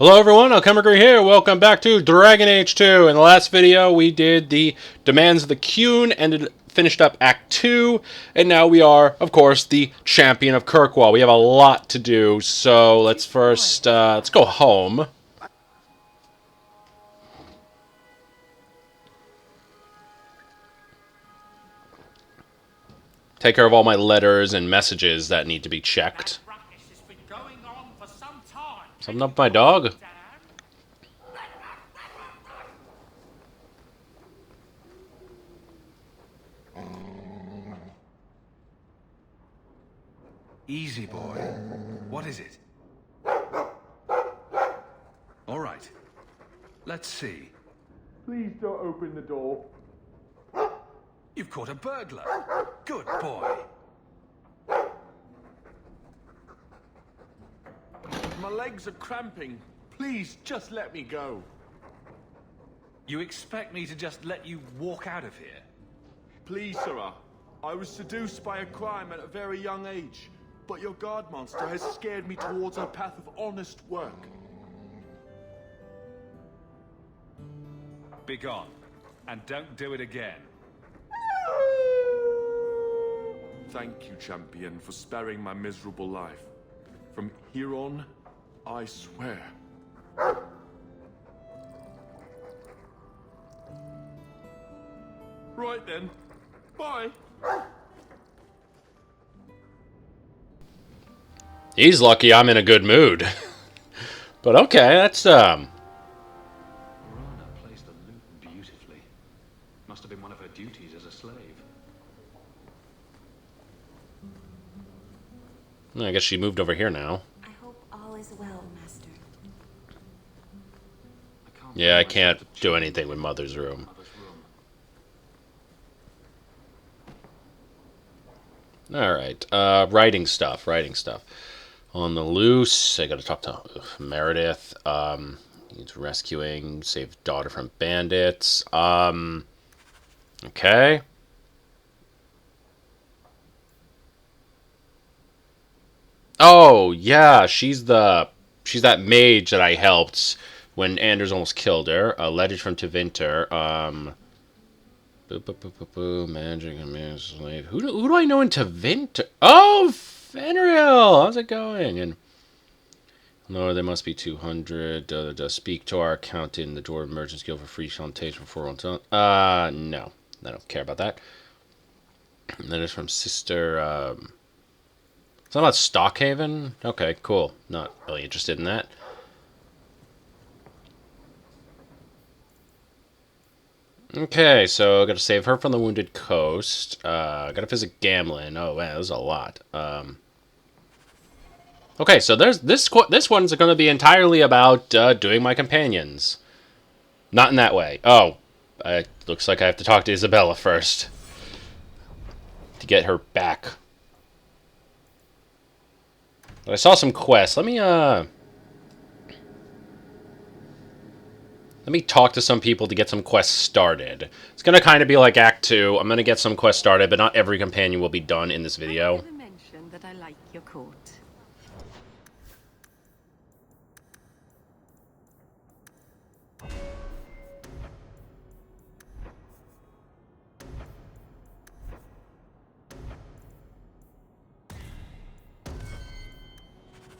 Hello everyone, Alchemicgree here. Welcome back to Dragon Age 2. In the last video, we did the Demands of the Qun and finished up Act 2. And now we are, of course, the Champion of Kirkwall. We have a lot to do, so let's first, let's go home. Take care of all my letters and messages that need to be checked. Something up with my dog? Easy, boy. What is it? All right. Let's see. Please don't open the door. You've caught a burglar. Good boy. My legs are cramping. Please, just let me go. You expect me to just let you walk out of here? Please, sirrah. I was seduced by a crime at a very young age, but your guard monster has scared me towards a path of honest work. Begone, and don't do it again. Thank you, Champion, for sparing my miserable life. From here on, I swear. Right then. Bye. He's lucky I'm in a good mood. But okay, that's, Rana placed the loot beautifully. Must have been one of her duties as a slave. I guess she moved over here now. I hope all is well, Master. Yeah, I can't do anything with Mother's room. Alright, writing stuff. On the loose, I gotta talk to Meredith. Needs rescuing, save daughter from bandits. Okay. Oh, yeah, she's that mage that I helped when Anders almost killed her. A letter from Tevinter. Managing a man's slave. Who do I know in Tevinter? Oh, Fenriel! How's it going? And no, there must be 200. Speak to our accountant in the Door of Merchants Guild for free consultation for 4 months. No. I don't care about that. And then it's from Sister, It's not about Stockhaven? Okay, cool. Not really interested in that. Okay, so I gotta save her from the Wounded Coast. Gotta visit Gamlin. Oh, man, there's a lot. Okay, so this one's gonna be entirely about doing my companions. Not in that way. Oh, it looks like I have to talk to Isabella first to get her back. But I saw some quests. Let me talk to some people to get some quests started. It's going to kind of be like Act 2. I'm going to get some quests started, but not every companion will be done in this video. I never mentioned that I like your court.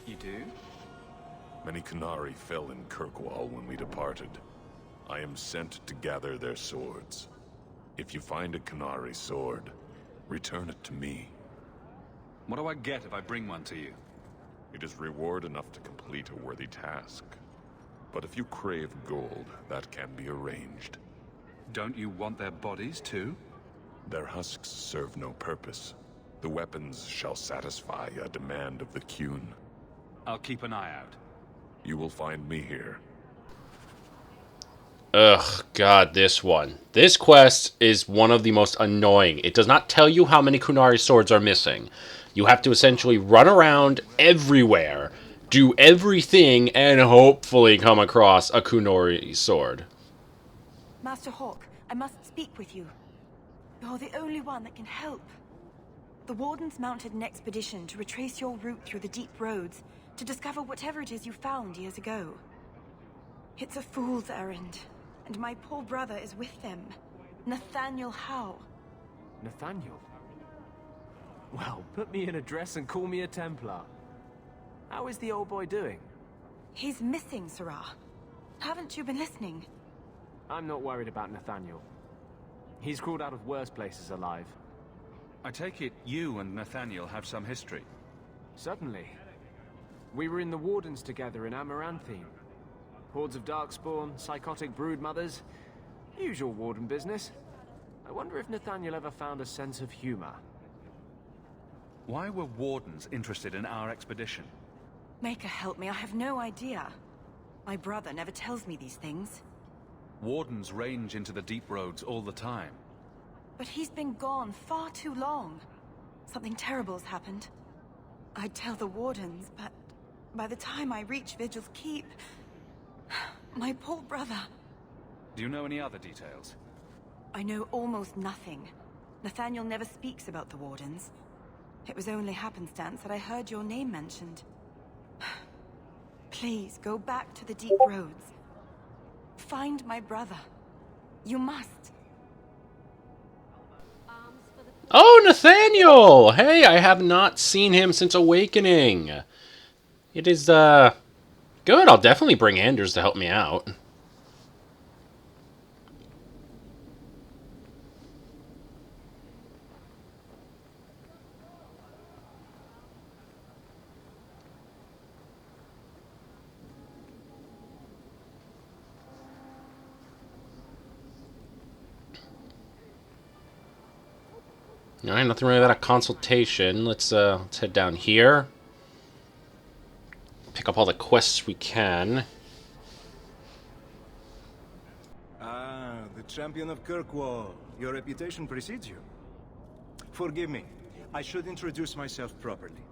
You do? Many Qunari fell in Kirkwall when we departed. I am sent to gather their swords. If you find a Qunari sword, return it to me. What do I get if I bring one to you? It is reward enough to complete a worthy task. But if you crave gold, that can be arranged. Don't you want their bodies too? Their husks serve no purpose. The weapons shall satisfy a demand of the Qun. I'll keep an eye out. You will find me here. Ugh, God, this one. This quest is one of the most annoying. It does not tell you how many Qunari swords are missing. You have to essentially run around everywhere, do everything, and hopefully come across a Qunari sword. Master Hawke, I must speak with you. You're the only one that can help. The Wardens mounted an expedition to retrace your route through the deep roads to discover whatever it is you found years ago. It's a fool's errand, and my poor brother is with them. Nathaniel Howe. Nathaniel? Well, put me in a dress and call me a Templar. How is the old boy doing? He's missing, Sirrah. Haven't you been listening? I'm not worried about Nathaniel. He's crawled out of worse places alive. I take it you and Nathaniel have some history. Certainly. We were in the Wardens together in Amaranthine. Hordes of Darkspawn, psychotic broodmothers. Usual Warden business. I wonder if Nathaniel ever found a sense of humor. Why were Wardens interested in our expedition? Maker help me, I have no idea. My brother never tells me these things. Wardens range into the deep roads all the time. But he's been gone far too long. Something terrible's happened. I'd tell the Wardens, but by the time I reach Vigil's Keep... my poor brother... Do you know any other details? I know almost nothing. Nathaniel never speaks about the Wardens. It was only happenstance that I heard your name mentioned. Please, go back to the deep roads. Find my brother. You must. Oh, Nathaniel! Hey, I have not seen him since Awakening. It is, good. I'll definitely bring Anders to help me out. Alright, nothing really about a consultation. Let's head down here. Pick up all the quests we can. Ah, the Champion of Kirkwall. Your reputation precedes you. Forgive me. I should introduce myself properly.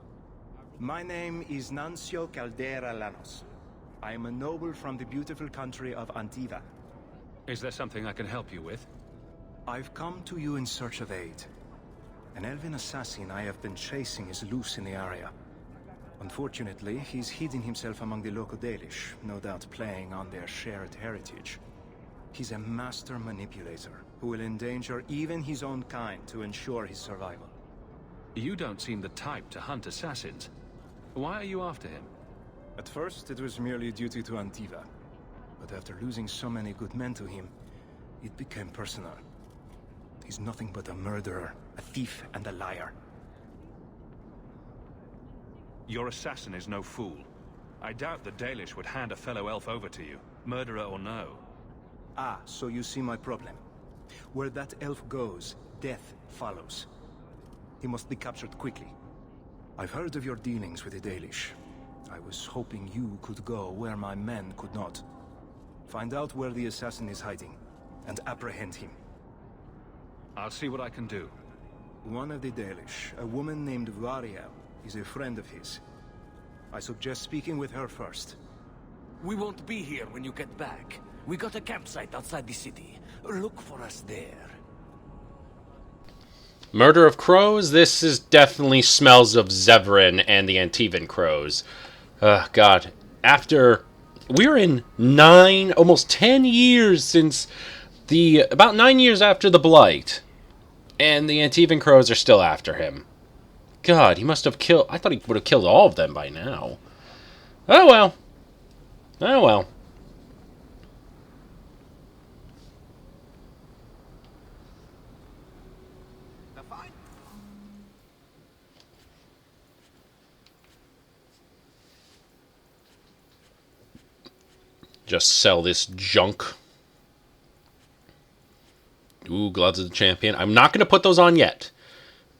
My name is Nuncio Caldera Lanos. I am a noble from the beautiful country of Antiva. Is there something I can help you with? I've come to you in search of aid. An elven assassin I have been chasing is loose in the area. Unfortunately, he's hidden himself among the local Dalish, no doubt playing on their shared heritage. He's a master manipulator, who will endanger even his own kind to ensure his survival. You don't seem the type to hunt assassins. Why are you after him? At first, it was merely duty to Antiva. But after losing so many good men to him, it became personal. He's nothing but a murderer, a thief, and a liar. Your assassin is no fool. I doubt the Dalish would hand a fellow elf over to you, murderer or no. Ah, so you see my problem. Where that elf goes, death follows. He must be captured quickly. I've heard of your dealings with the Dalish. I was hoping you could go where my men could not. Find out where the assassin is hiding, and apprehend him. I'll see what I can do. One of the Dalish, a woman named Varric, is a friend of his. I suggest speaking with her first. We won't be here when you get back. We got a campsite outside the city. Look for us there. Murder of Crows? This is definitely smells of Zevran and the Antivan Crows. God. After... We're in almost 10 years since the... About 9 years after the Blight. And the Antivan Crows are still after him. God, he must have killed... I thought he would have killed all of them by now. Oh well. Oh well. Just sell this junk. Ooh, Gloves of the Champion. I'm not going to put those on yet.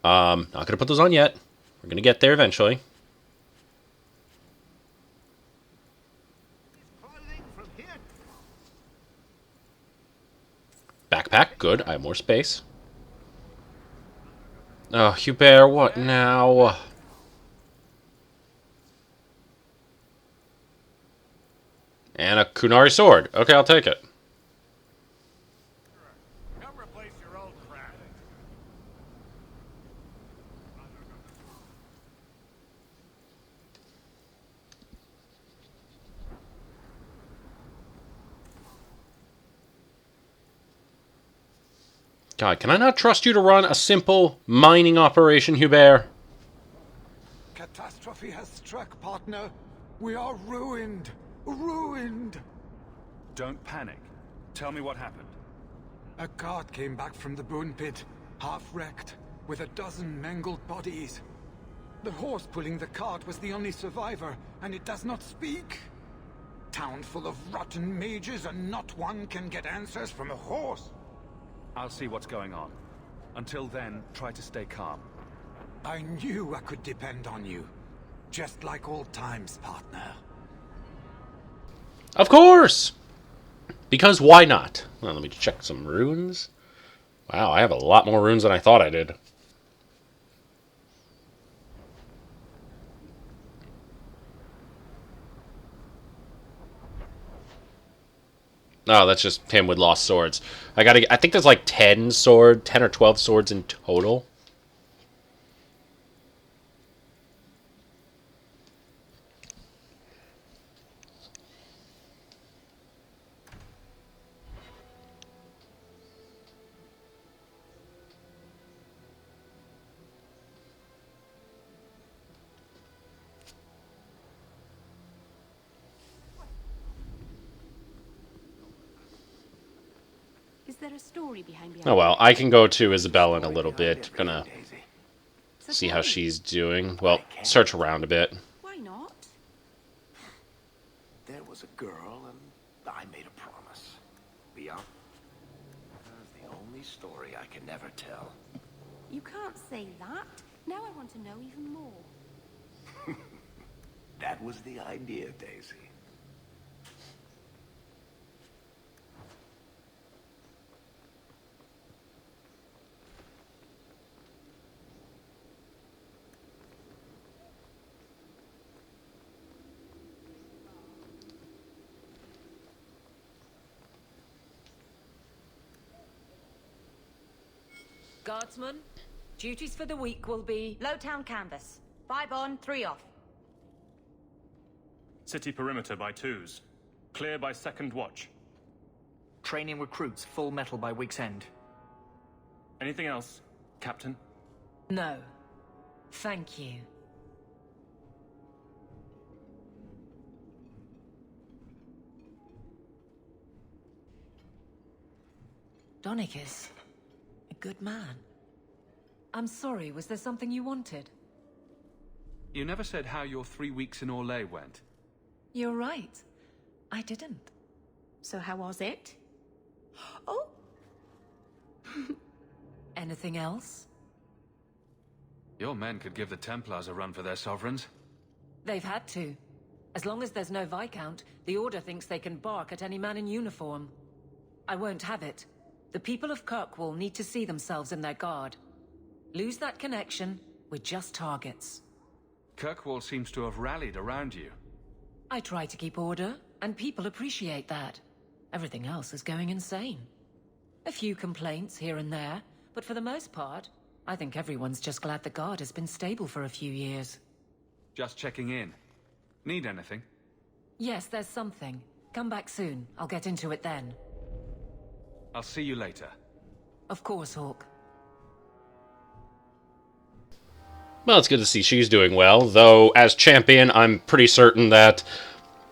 Not going to put those on yet. We're going to get there eventually. Backpack. Good. I have more space. Oh, Hubert, what now? And a Kunari sword. Okay, I'll take it. Come replace your old crap. God, can I not trust you to run a simple mining operation, Hubert? Catastrophe has struck, partner. We are ruined. Ruined. Don't panic. Tell me what happened. A cart came back from the bone pit, half wrecked, with a dozen mangled bodies. The horse pulling the cart was the only survivor, and it does not speak. Town full of rotten mages, and not one can get answers from a horse. I'll see what's going on. Until then, try to stay calm. I knew I could depend on you. Just like old times, partner. Of course! Because why not? Well, let me check some runes. Wow, I have a lot more runes than I thought I did. Oh, that's just him with lost swords. I think there's like 10 or 12 swords in total. Is there a story behind the Oh well, I can go to Isabella in a little bit. Gonna see how she's doing. Well, search around a bit. Why not? There was a girl, and I made a promise. Beyond, that's the only story I can never tell. You can't say that. Now I want to know even more. That was the idea, Daisy. Guardsman, duties for the week will be... Low town canvas. 5 on, 3 off. City perimeter by 2s. Clear by 2nd watch. Training recruits full metal by week's end. Anything else, Captain? No. Thank you. Donicus. Good man. I'm sorry, was there something you wanted? You never said how your 3 weeks in Orlais went. You're right. I didn't. So how was it? Oh! Anything else? Your men could give the Templars a run for their sovereigns. They've had to. As long as there's no Viscount, the Order thinks they can bark at any man in uniform. I won't have it. The people of Kirkwall need to see themselves in their guard. Lose that connection, we're just targets. Kirkwall seems to have rallied around you. I try to keep order, and people appreciate that. Everything else is going insane. A few complaints here and there, but for the most part, I think everyone's just glad the guard has been stable for a few years. Just checking in. Need anything? Yes, there's something. Come back soon. I'll get into it then. I'll see you later. Of course, Hawke. Well, it's good to see she's doing well, though as champion, I'm pretty certain that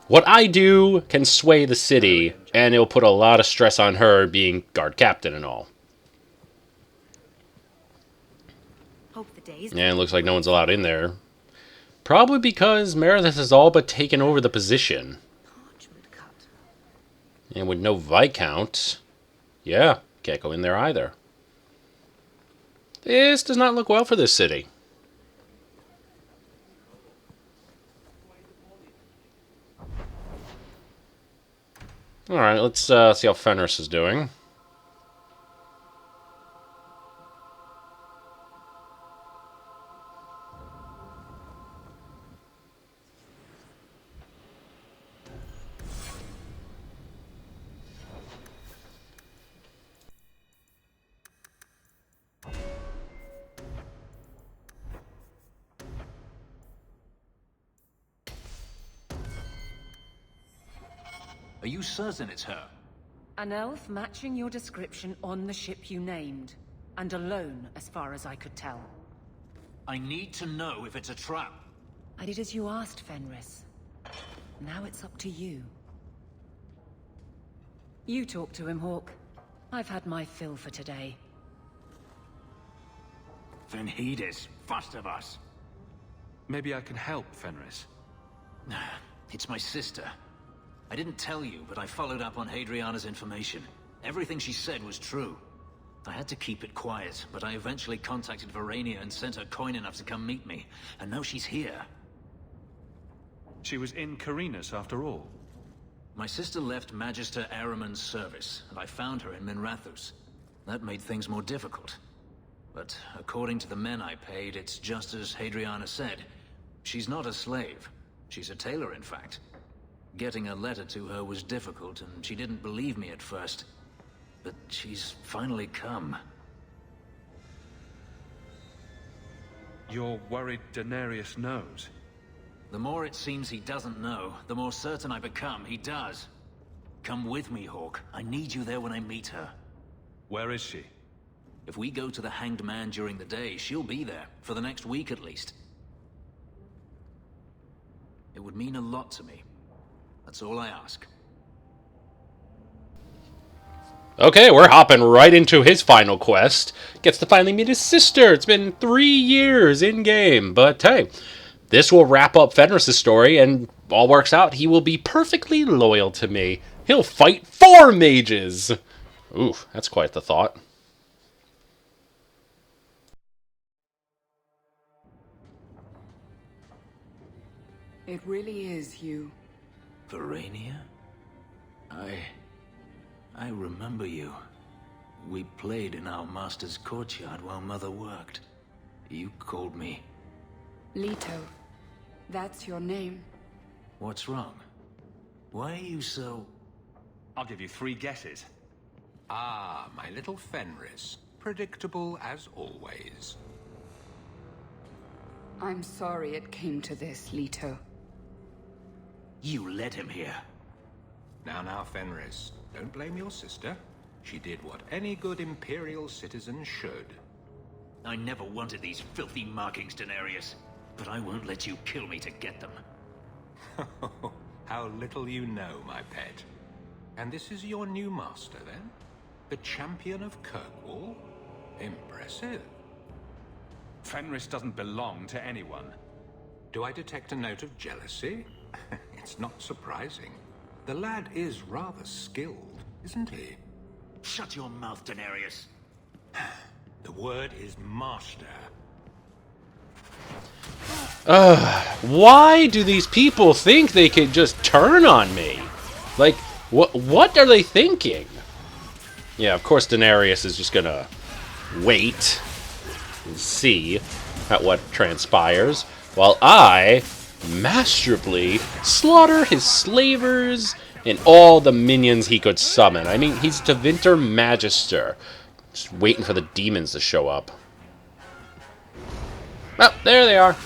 what I do can sway the city, and it'll put a lot of stress on her being guard captain and all. Hope the days. And it looks like no one's allowed in there. Probably because Meredith has all but taken over the position. Parchment cut. And with no Viscount, yeah, can't go in there either. This does not look well for this city. Alright, let's see how Fenris is doing. Are you certain it's her? An elf matching your description on the ship you named. And alone, as far as I could tell. I need to know if it's a trap. I did as you asked, Fenris. Now it's up to you. You talk to him, Hawke. I've had my fill for today. Venhedis, first of us. Maybe I can help, Fenris. It's my sister. I didn't tell you, but I followed up on Hadriana's information. Everything she said was true. I had to keep it quiet, but I eventually contacted Varrania and sent her coin enough to come meet me. And now she's here. She was in Carinus after all. My sister left Magister Ahriman's service, and I found her in Minrathous. That made things more difficult. But according to the men I paid, it's just as Hadriana said. She's not a slave. She's a tailor, in fact. Getting a letter to her was difficult, and she didn't believe me at first. But she's finally come. You're worried Daenerys knows? The more it seems he doesn't know, the more certain I become he does. Come with me, Hawke. I need you there when I meet her. Where is she? If we go to the Hanged Man during the day, she'll be there, for the next week at least. It would mean a lot to me. That's all I ask. Okay, we're hopping right into his final quest. Gets to finally meet his sister. It's been 3 years in-game, but hey, this will wrap up Fenris' story, and all works out. He will be perfectly loyal to me. He'll fight 4 mages! Ooh, that's quite the thought. It really is you. Varrania? I remember you. We played in our master's courtyard while Mother worked. You called me. Leto. That's your name. What's wrong? Why are you so... I'll give you 3 guesses. Ah, my little Fenris. Predictable as always. I'm sorry it came to this, Leto. You led him here. Now, Fenris. Don't blame your sister. She did what any good Imperial citizen should. I never wanted these filthy markings, Daenerys. But I won't let you kill me to get them. How little you know, my pet. And this is your new master, then? The Champion of Kirkwall? Impressive. Fenris doesn't belong to anyone. Do I detect a note of jealousy? It's not surprising. The lad is rather skilled, isn't he? Shut your mouth, Daenerys. The word is master. Why do these people think they could just turn on me? Like, what are they thinking? Yeah, of course Daenerys is just gonna wait and see at what transpires, while I masterfully slaughter his slavers and all the minions he could summon. I mean, he's Tevinter Magister. Just waiting for the demons to show up. Well, there they are.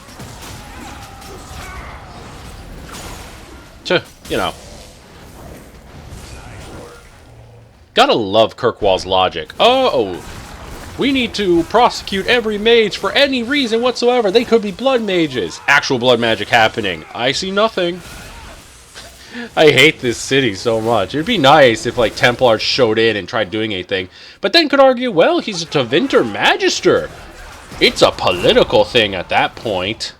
You know. Gotta love Kirkwall's logic. Oh, we need to prosecute every mage for any reason whatsoever. They could be blood mages. Actual blood magic happening. I see nothing. I hate this city so much. It'd be nice if, like, Templars showed in and tried doing anything. But then could argue, well, he's a Tevinter Magister. It's a political thing at that point.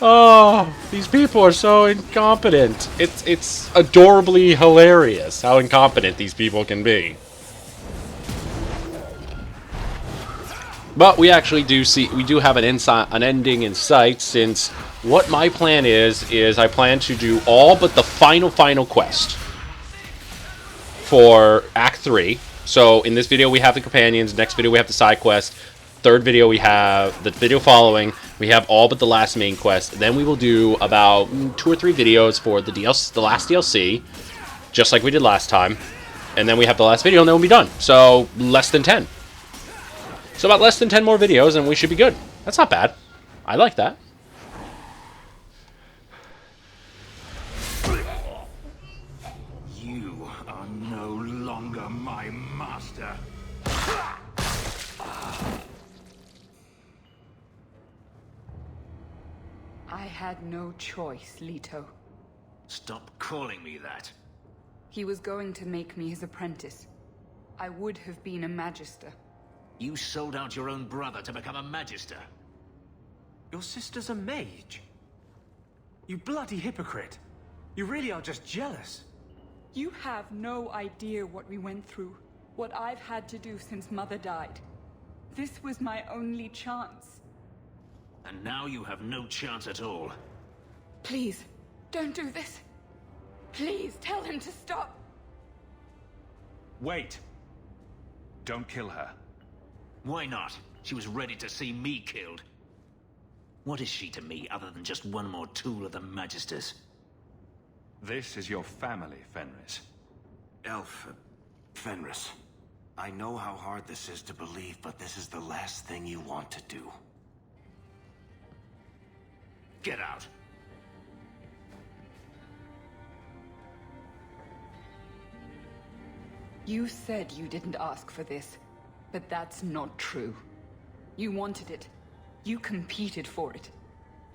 Oh, these people are so incompetent. It's adorably hilarious how incompetent these people can be. But we actually do have an ending in sight, since what my plan is I plan to do all but the final quest for Act 3. So in this video we have the companions, next video we have the side quest, third video we have the video following, we have all but the last main quest. Then we will do about 2 or 3 videos for the last DLC, just like we did last time. And then we have the last video and then we'll be done. So less than 10. So about less than 10 more videos and we should be good. That's not bad. I like that. You are no master. I had no choice, Leto. Stop calling me that. He was going to make me his apprentice. I would have been a magister. You sold out your own brother to become a magister. Your sister's a mage? You bloody hypocrite. You really are just jealous. You have no idea what we went through. What I've had to do since Mother died. This was my only chance. And now you have no chance at all. Please, don't do this. Please, tell him to stop. Wait. Don't kill her. Why not? She was ready to see me killed. What is she to me other than just one more tool of the Magisters? This is your family, Fenris. Fenris. I know how hard this is to believe, but this is the last thing you want to do. Get out. You said you didn't ask for this, but that's not true. You wanted it. You competed for it.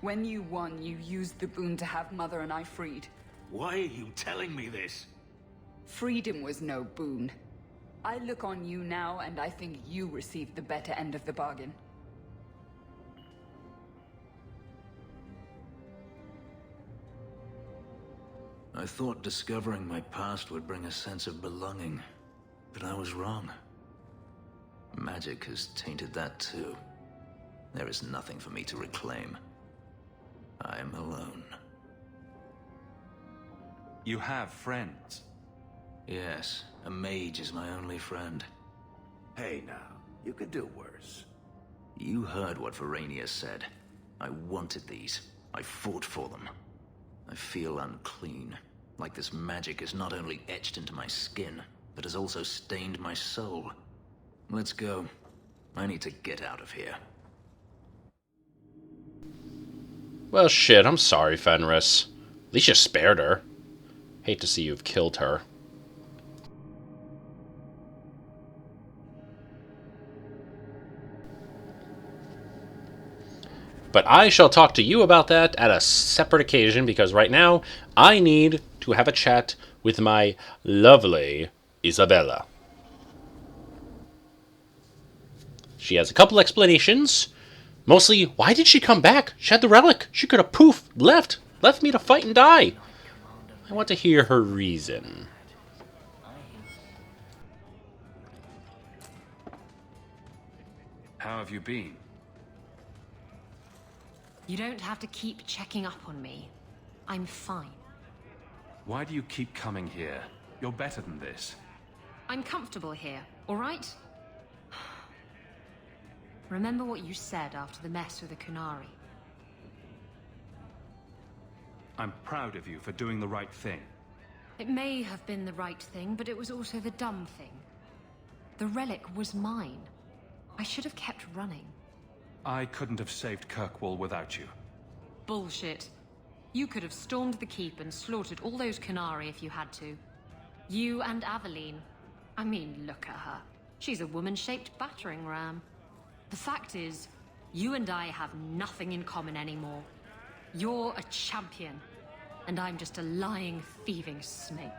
When you won, you used the boon to have Mother and I freed. Why are you telling me this? Freedom was no boon. I look on you now, and I think you received the better end of the bargain. I thought discovering my past would bring a sense of belonging, but I was wrong. Magic has tainted that too. There is nothing for me to reclaim. I am alone. You have friends. Yes, a mage is my only friend. Hey now, you could do worse. You heard what Varrania said. I wanted these. I fought for them. I feel unclean, like this magic is not only etched into my skin, but has also stained my soul. Let's go. I need to get out of here. Well, shit, I'm sorry, Fenris. At least you spared her. Hate to see you've killed her. But I shall talk to you about that at a separate occasion, because right now, I need to have a chat with my lovely Isabella. She has a couple explanations. Mostly, why did she come back? She had the relic. She could have left me to fight and die. I want to hear her reason. How have you been? You don't have to keep checking up on me. I'm fine. Why do you keep coming here? You're better than this. I'm comfortable here, all right? Remember what you said after the mess with the Kunari. I'm proud of you for doing the right thing. It may have been the right thing, but it was also the dumb thing. The relic was mine. I should have kept running. I couldn't have saved Kirkwall without you. Bullshit. You could have stormed the keep and slaughtered all those Kunari if you had to. You and Aveline. I mean, look at her. She's a woman-shaped battering ram. The fact is, you and I have nothing in common anymore. You're a champion, and I'm just a lying, thieving snake.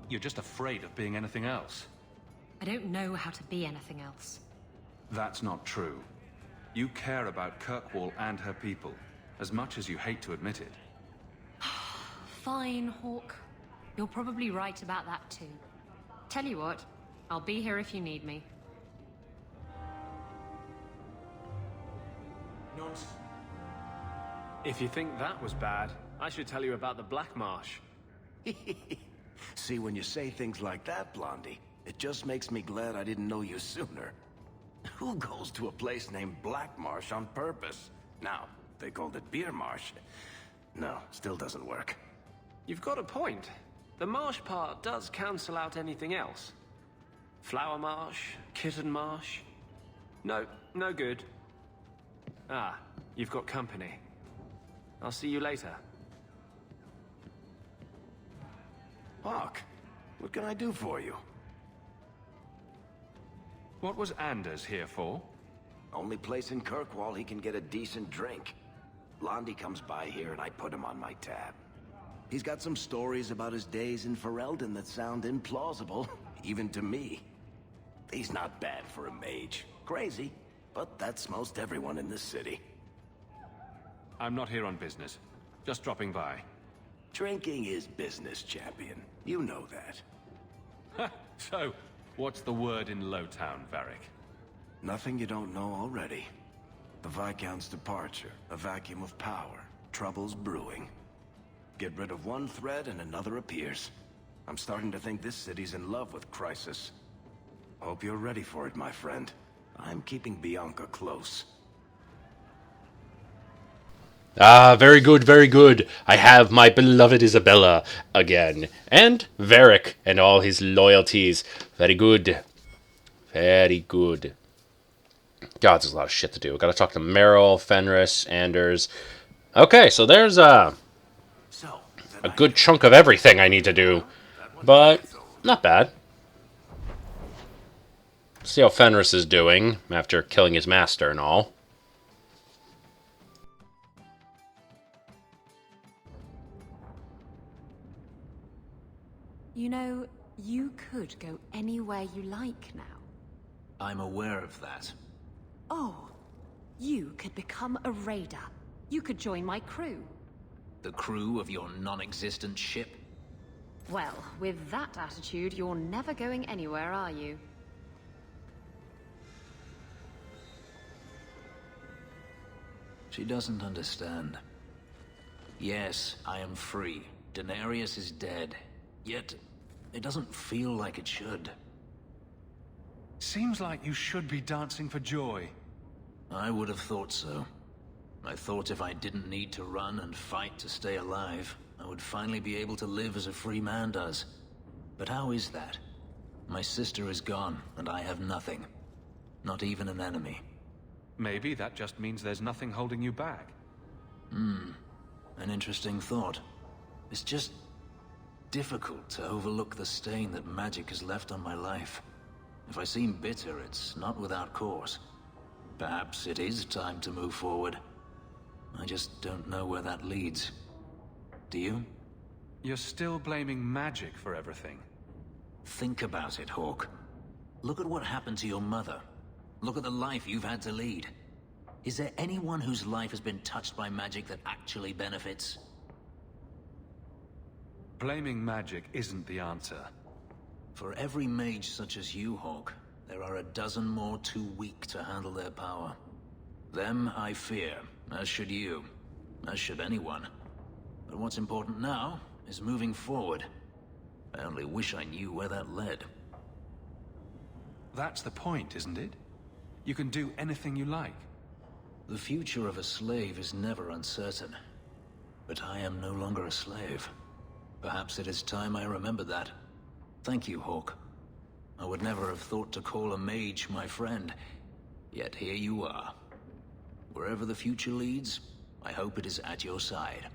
You're just afraid of being anything else. I don't know how to be anything else. That's not true. You care about Kirkwall and her people, as much as you hate to admit it. Fine, Hawke. You're probably right about that too. Tell you what, I'll be here if you need me. Nonsense. If you think that was bad, I should tell you about the Black Marsh. See, when you say things like that, Blondie, it just makes me glad I didn't know you sooner. Who goes to a place named Black Marsh on purpose? Now, if they called it Beer Marsh. No, still doesn't work. You've got a point. The marsh part does cancel out anything else. Flower Marsh, Kitten Marsh. No, no good. Ah, you've got company. I'll see you later. Hawke, What can I do for you? What was Anders here for? Only place in Kirkwall he can get a decent drink. Blondie comes by here and I put him on my tab. He's got some stories about his days in Ferelden that sound implausible, even to me. He's not bad for a mage. Crazy, but that's most everyone in this city. I'm not here on business. Just dropping by. Drinking is business, Champion. You know that. So, what's the word in Lowtown, Varric? Nothing you don't know already. The Viscount's departure, a vacuum of power, troubles brewing. Get rid of one thread and another appears. I'm starting to think this city's in love with Crisis. Hope you're ready for it, my friend. I'm keeping Bianca close. Ah, very good, very good. I have my beloved Isabella again. And Varric and all his loyalties. Very good. Very good. God, there's a lot of shit to do. Gotta talk to Merrill, Fenris, Anders. Okay, so there's a good chunk of everything I need to do. But, not bad. See how Fenris is doing after killing his master and all. You know, you could go anywhere you like now. I'm aware of that. Oh, you could become a raider. You could join my crew. The crew of your non-existent ship? Well, with that attitude, you're never going anywhere, are you? She doesn't understand. Yes, I am free. Denarius is dead. Yet, it doesn't feel like it should. Seems like you should be dancing for joy. I would have thought so. I thought if I didn't need to run and fight to stay alive, I would finally be able to live as a free man does. But how is that? My sister is gone, and I have nothing. Not even an enemy. Maybe that just means there's nothing holding you back. An interesting thought. It's just difficult to overlook the stain that magic has left on my life. If I seem bitter, it's not without cause. Perhaps it is time to move forward. I just don't know where that leads. Do you? You're still blaming magic for everything. Think about it, Hawke. Look at what happened to your mother. Look at the life you've had to lead. Is there anyone whose life has been touched by magic that actually benefits? Blaming magic isn't the answer. For every mage such as you, Hawke, there are a dozen more too weak to handle their power. Them I fear, as should you, as should anyone. But what's important now is moving forward. I only wish I knew where that led. That's the point, isn't it? You can do anything you like. The future of a slave is never uncertain. But I am no longer a slave. Perhaps it is time I remember that. Thank you, Hawke. I would never have thought to call a mage my friend. Yet here you are. Wherever the future leads, I hope it is at your side.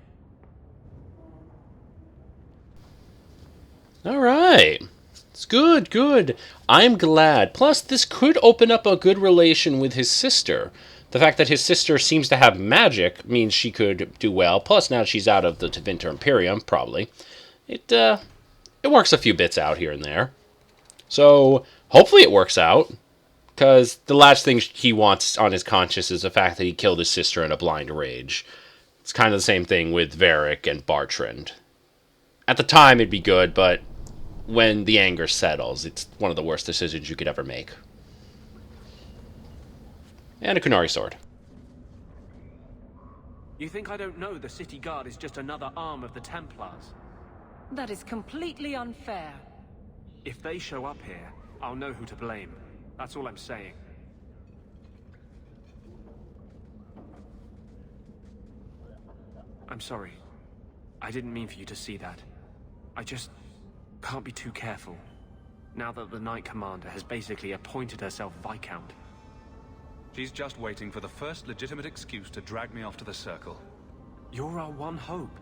Alright. It's good, good. I'm glad. Plus, this could open up a good relation with his sister. The fact that his sister seems to have magic means she could do well. Plus, now she's out of the Tevinter Imperium, probably. It works a few bits out here and there. So, hopefully it works out. Because the last thing he wants on his conscience is the fact that he killed his sister in a blind rage. It's kind of the same thing with Varric and Bartrand. At the time, it'd be good, but when the anger settles, it's one of the worst decisions you could ever make. And a Kunari sword. You think I don't know the city guard is just another arm of the Templars? That is completely unfair. If they show up here, I'll know who to blame. That's all I'm saying. I'm sorry. I didn't mean for you to see that. I just can't be too careful. Now that the Knight Commander has basically appointed herself Viscount. She's just waiting for the first legitimate excuse to drag me off to the Circle. You're our one hope.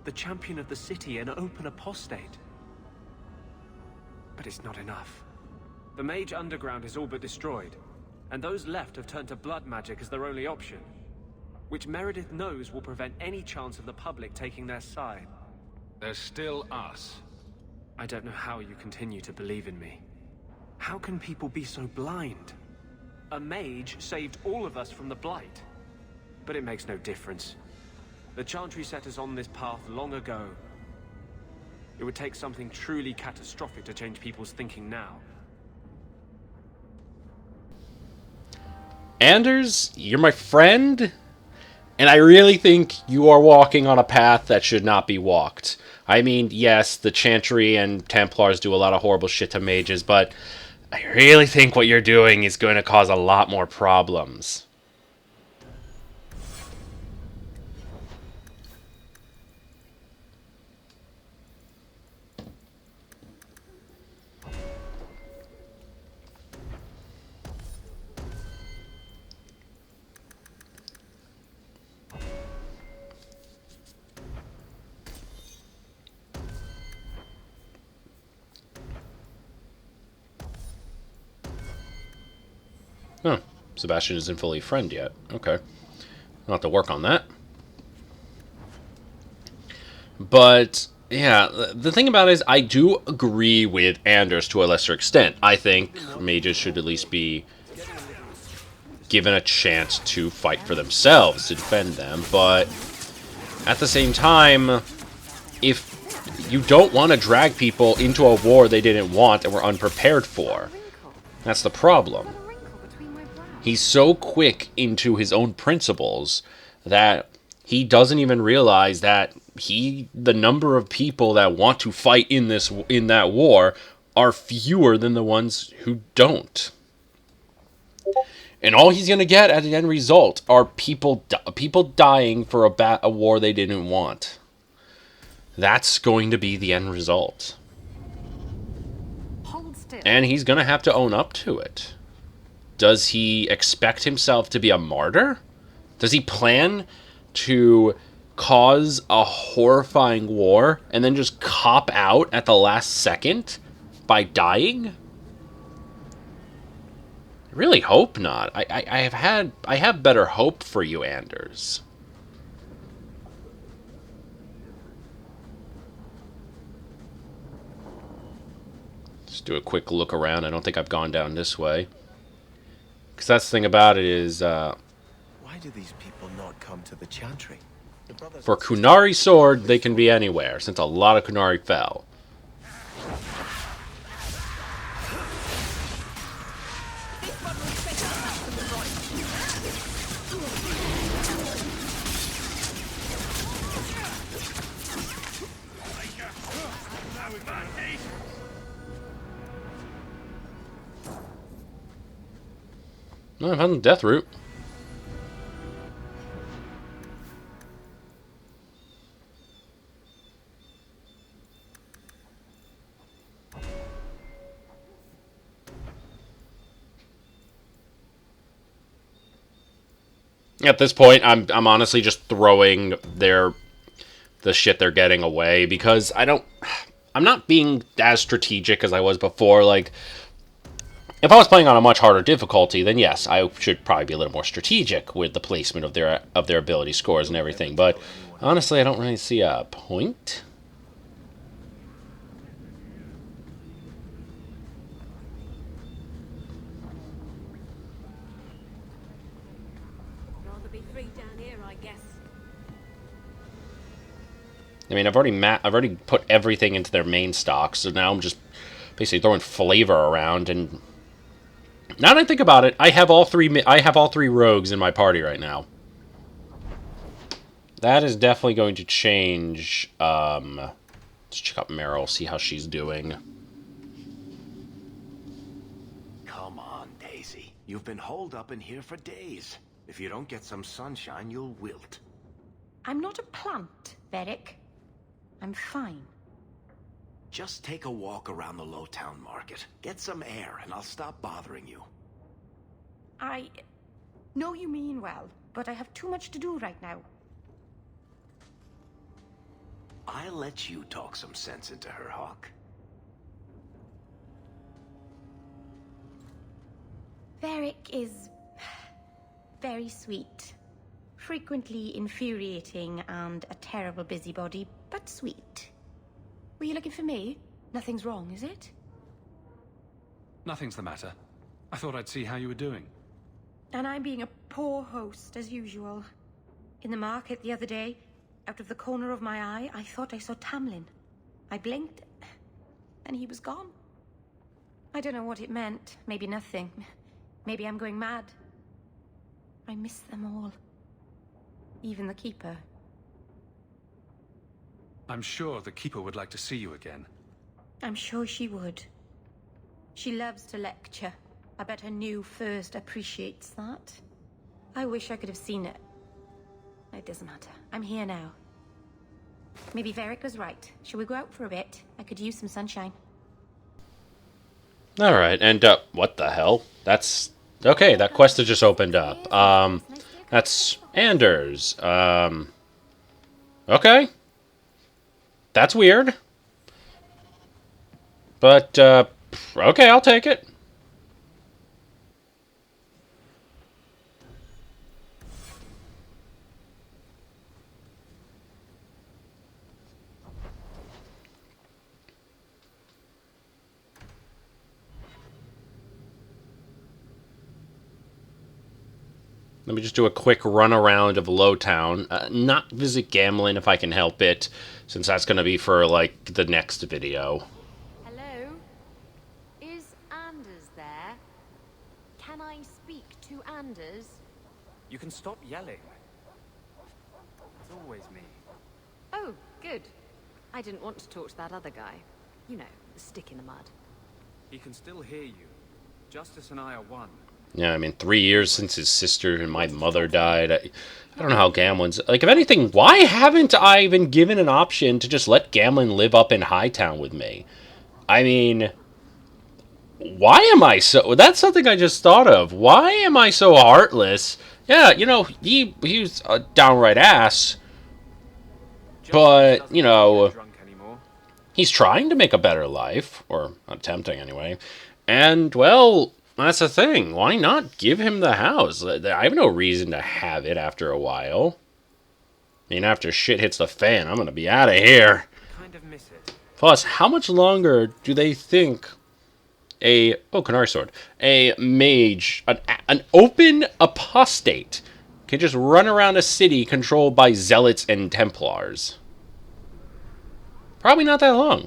The champion of the city and open apostate. But it's not enough. The Mage Underground is all but destroyed, and those left have turned to blood magic as their only option, which Meredith knows will prevent any chance of the public taking their side. There's still us. I don't know how you continue to believe in me. How can people be so blind? A mage saved all of us from the Blight. But it makes no difference. The Chantry set us on this path long ago. It would take something truly catastrophic to change people's thinking now. Anders, you're my friend, and I really think you are walking on a path that should not be walked. I mean, yes, the Chantry and Templars do a lot of horrible shit to mages, but I really think what you're doing is going to cause a lot more problems. Huh. Sebastian isn't fully friend yet. Okay. I'll have to work on that. But, yeah, the thing about it is I do agree with Anders to a lesser extent. I think mages should at least be given a chance to fight for themselves, to defend them. But at the same time, if you don't want to drag people into a war they didn't want and were unprepared for, that's the problem. He's so quick into his own principles that he doesn't even realize that the number of people that want to fight in that war are fewer than the ones who don't. And all he's going to get at the end result are people dying for a war they didn't want. That's going to be the end result. Hold still. And he's going to have to own up to it. Does he expect himself to be a martyr? Does he plan to cause a horrifying war and then just cop out at the last second by dying? I really hope not. I have better hope for you, Anders. Just do a quick look around. I don't think I've gone down this way. Because that's the thing about it is, why do these people not come to the Chantry? For Kunari Sword, they can be anywhere, since a lot of Kunari fell. No, I found the death route. At this point, I'm honestly just throwing the shit they're getting away because I'm not being as strategic as I was before. Like, if I was playing on a much harder difficulty, then yes, I should probably be a little more strategic with the placement of their ability scores and everything. But honestly, I don't really see a point. Rather be free down here, I guess. I mean, I've already put everything into their main stock, so now I'm just basically throwing flavor around. And now that I think about it, I have all three rogues in my party right now. That is definitely going to change. Let's check out Meryl, see how she's doing. Come on, Daisy. You've been holed up in here for days. If you don't get some sunshine, you'll wilt. I'm not a plant, Varric. I'm fine. Just take a walk around the Lowtown Market. Get some air, and I'll stop bothering you. I know you mean well, but I have too much to do right now. I'll let you talk some sense into her, Hawke. Varric is very sweet. Frequently infuriating and a terrible busybody, but sweet. Were you looking for me? Nothing's wrong, is it? Nothing's the matter. I thought I'd see how you were doing. And I'm being a poor host, as usual. In the market the other day, out of the corner of my eye, I thought I saw Tamlin. I blinked, and he was gone. I don't know what it meant. Maybe nothing. Maybe I'm going mad. I miss them all. Even the Keeper. I'm sure the Keeper would like to see you again. I'm sure she would. She loves to lecture. I bet her new first appreciates that. I wish I could have seen it. It doesn't matter. I'm here now. Maybe Varric was right. Shall we go out for a bit? I could use some sunshine. Alright, and, what the hell? That's... Okay, that quest has just opened up. That's Anders. Okay. That's weird. But, okay, I'll take it. Let me just do a quick run around of Lowtown. Not visit Gamlin if I can help it, since that's going to be for, like, the next video. Hello? Is Anders there? Can I speak to Anders? You can stop yelling. It's always me. Oh, good. I didn't want to talk to that other guy. You know, the stick in the mud. He can still hear you. Justice and I are one. Yeah, I mean, 3 years since his sister and my mother died. I don't know how Gamlin's... Like, if anything, why haven't I been given an option to just let Gamlin live up in Hightown with me? I mean... Why am I so... That's something I just thought of. Why am I so heartless? Yeah, you know, he was a downright ass. But, you know... He's trying to make a better life. Or attempting, anyway. And, well... That's the thing. Why not give him the house? I have no reason to have it after a while. I mean, after shit hits the fan, I'm gonna be out of here. Kind of miss it. Plus, how much longer do they think a... Oh, Canary Sword. A mage, an open apostate, can just run around a city controlled by zealots and Templars? Probably not that long.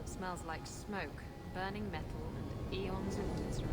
Smells like smoke, burning metal, and eons of misery.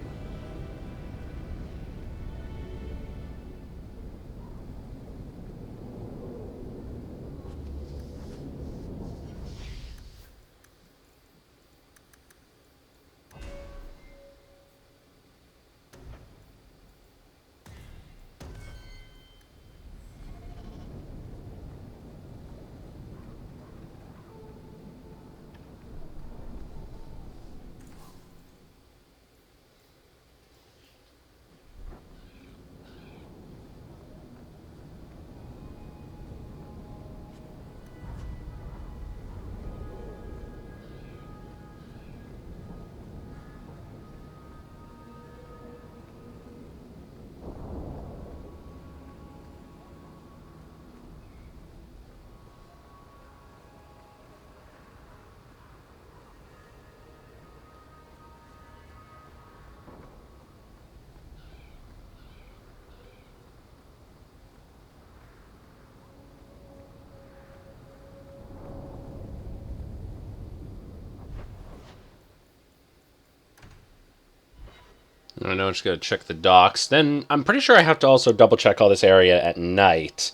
I know I'm just going to check the docks. Then I'm pretty sure I have to also double check all this area at night.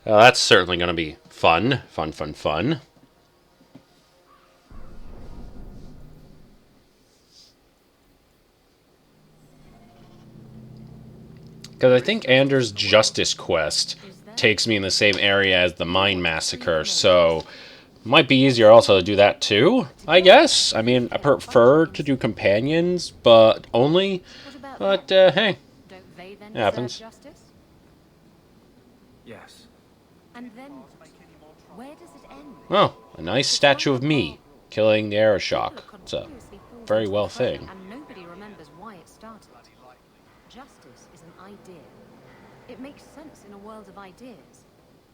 That's certainly going to be fun. Fun. Because I think Anders' Justice quest takes me in the same area as the Mine Massacre, so might be easier also to do that too, I guess. I mean, I prefer to do companions, but only. But, hey, it happens. Yes. And then, where does it end? Oh, a nice statue of me killing the Arashock. It's a very well thing. And nobody remembers why it started. Justice is an idea. It makes sense in a world of ideas,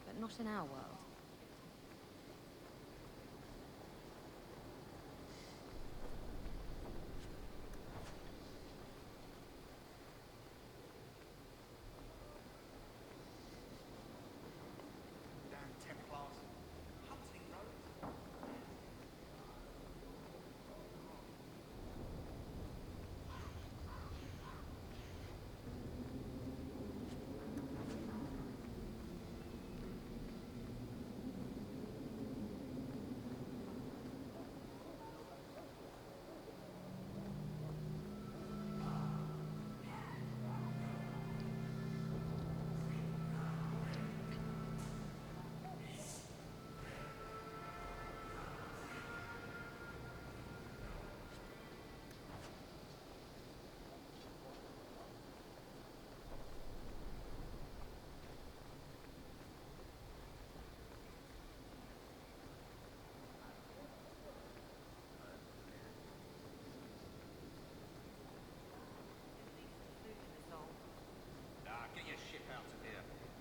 but not in our world.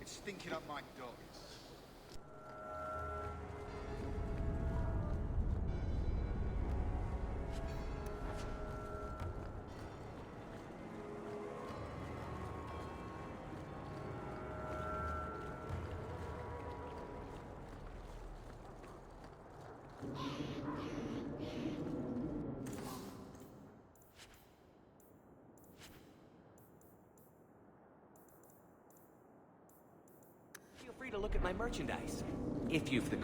Stinking up my dock. Free to look at my merchandise, if you've the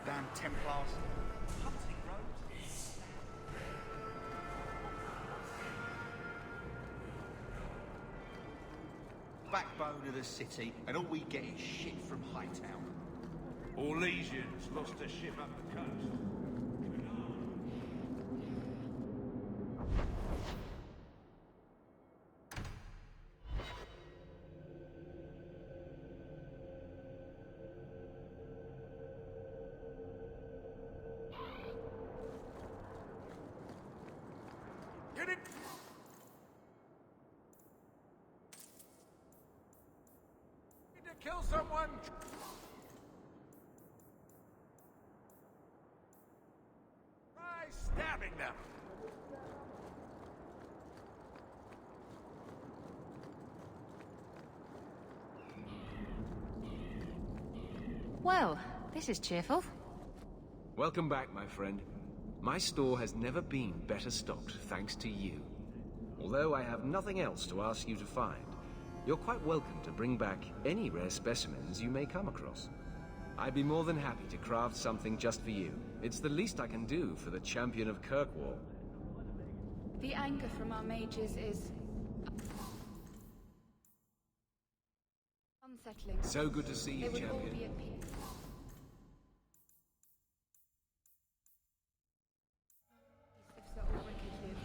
Damn Templars. Hunting roads. Backbone of the city, and all we get is shit from Hightown. All legions lost a ship up the coast. Get it! Need to kill someone! Try stabbing them! Well, this is cheerful. Welcome back, my friend. My store has never been better stocked, thanks to you. Although I have nothing else to ask you to find, you're quite welcome to bring back any rare specimens you may come across. I'd be more than happy to craft something just for you. It's the least I can do for the Champion of Kirkwall. The anger from our mages is unsettling. So good to see you, They would all Champion. be at peace. If Sir Ulrich had lived.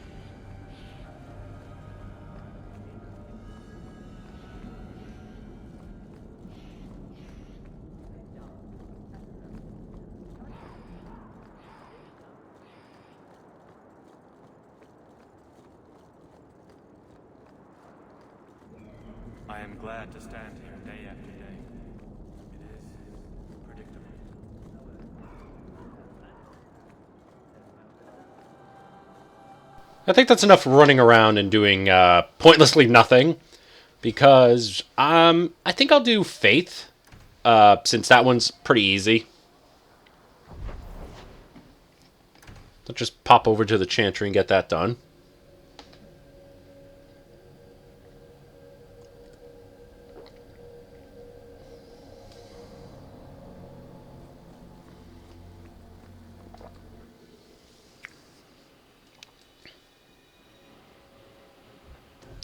I am glad to stand here day after day. It is predictable. I think that's enough running around and doing pointlessly nothing, because I think I'll do Faith, since that one's pretty easy. I'll just pop over to the Chantry and get that done.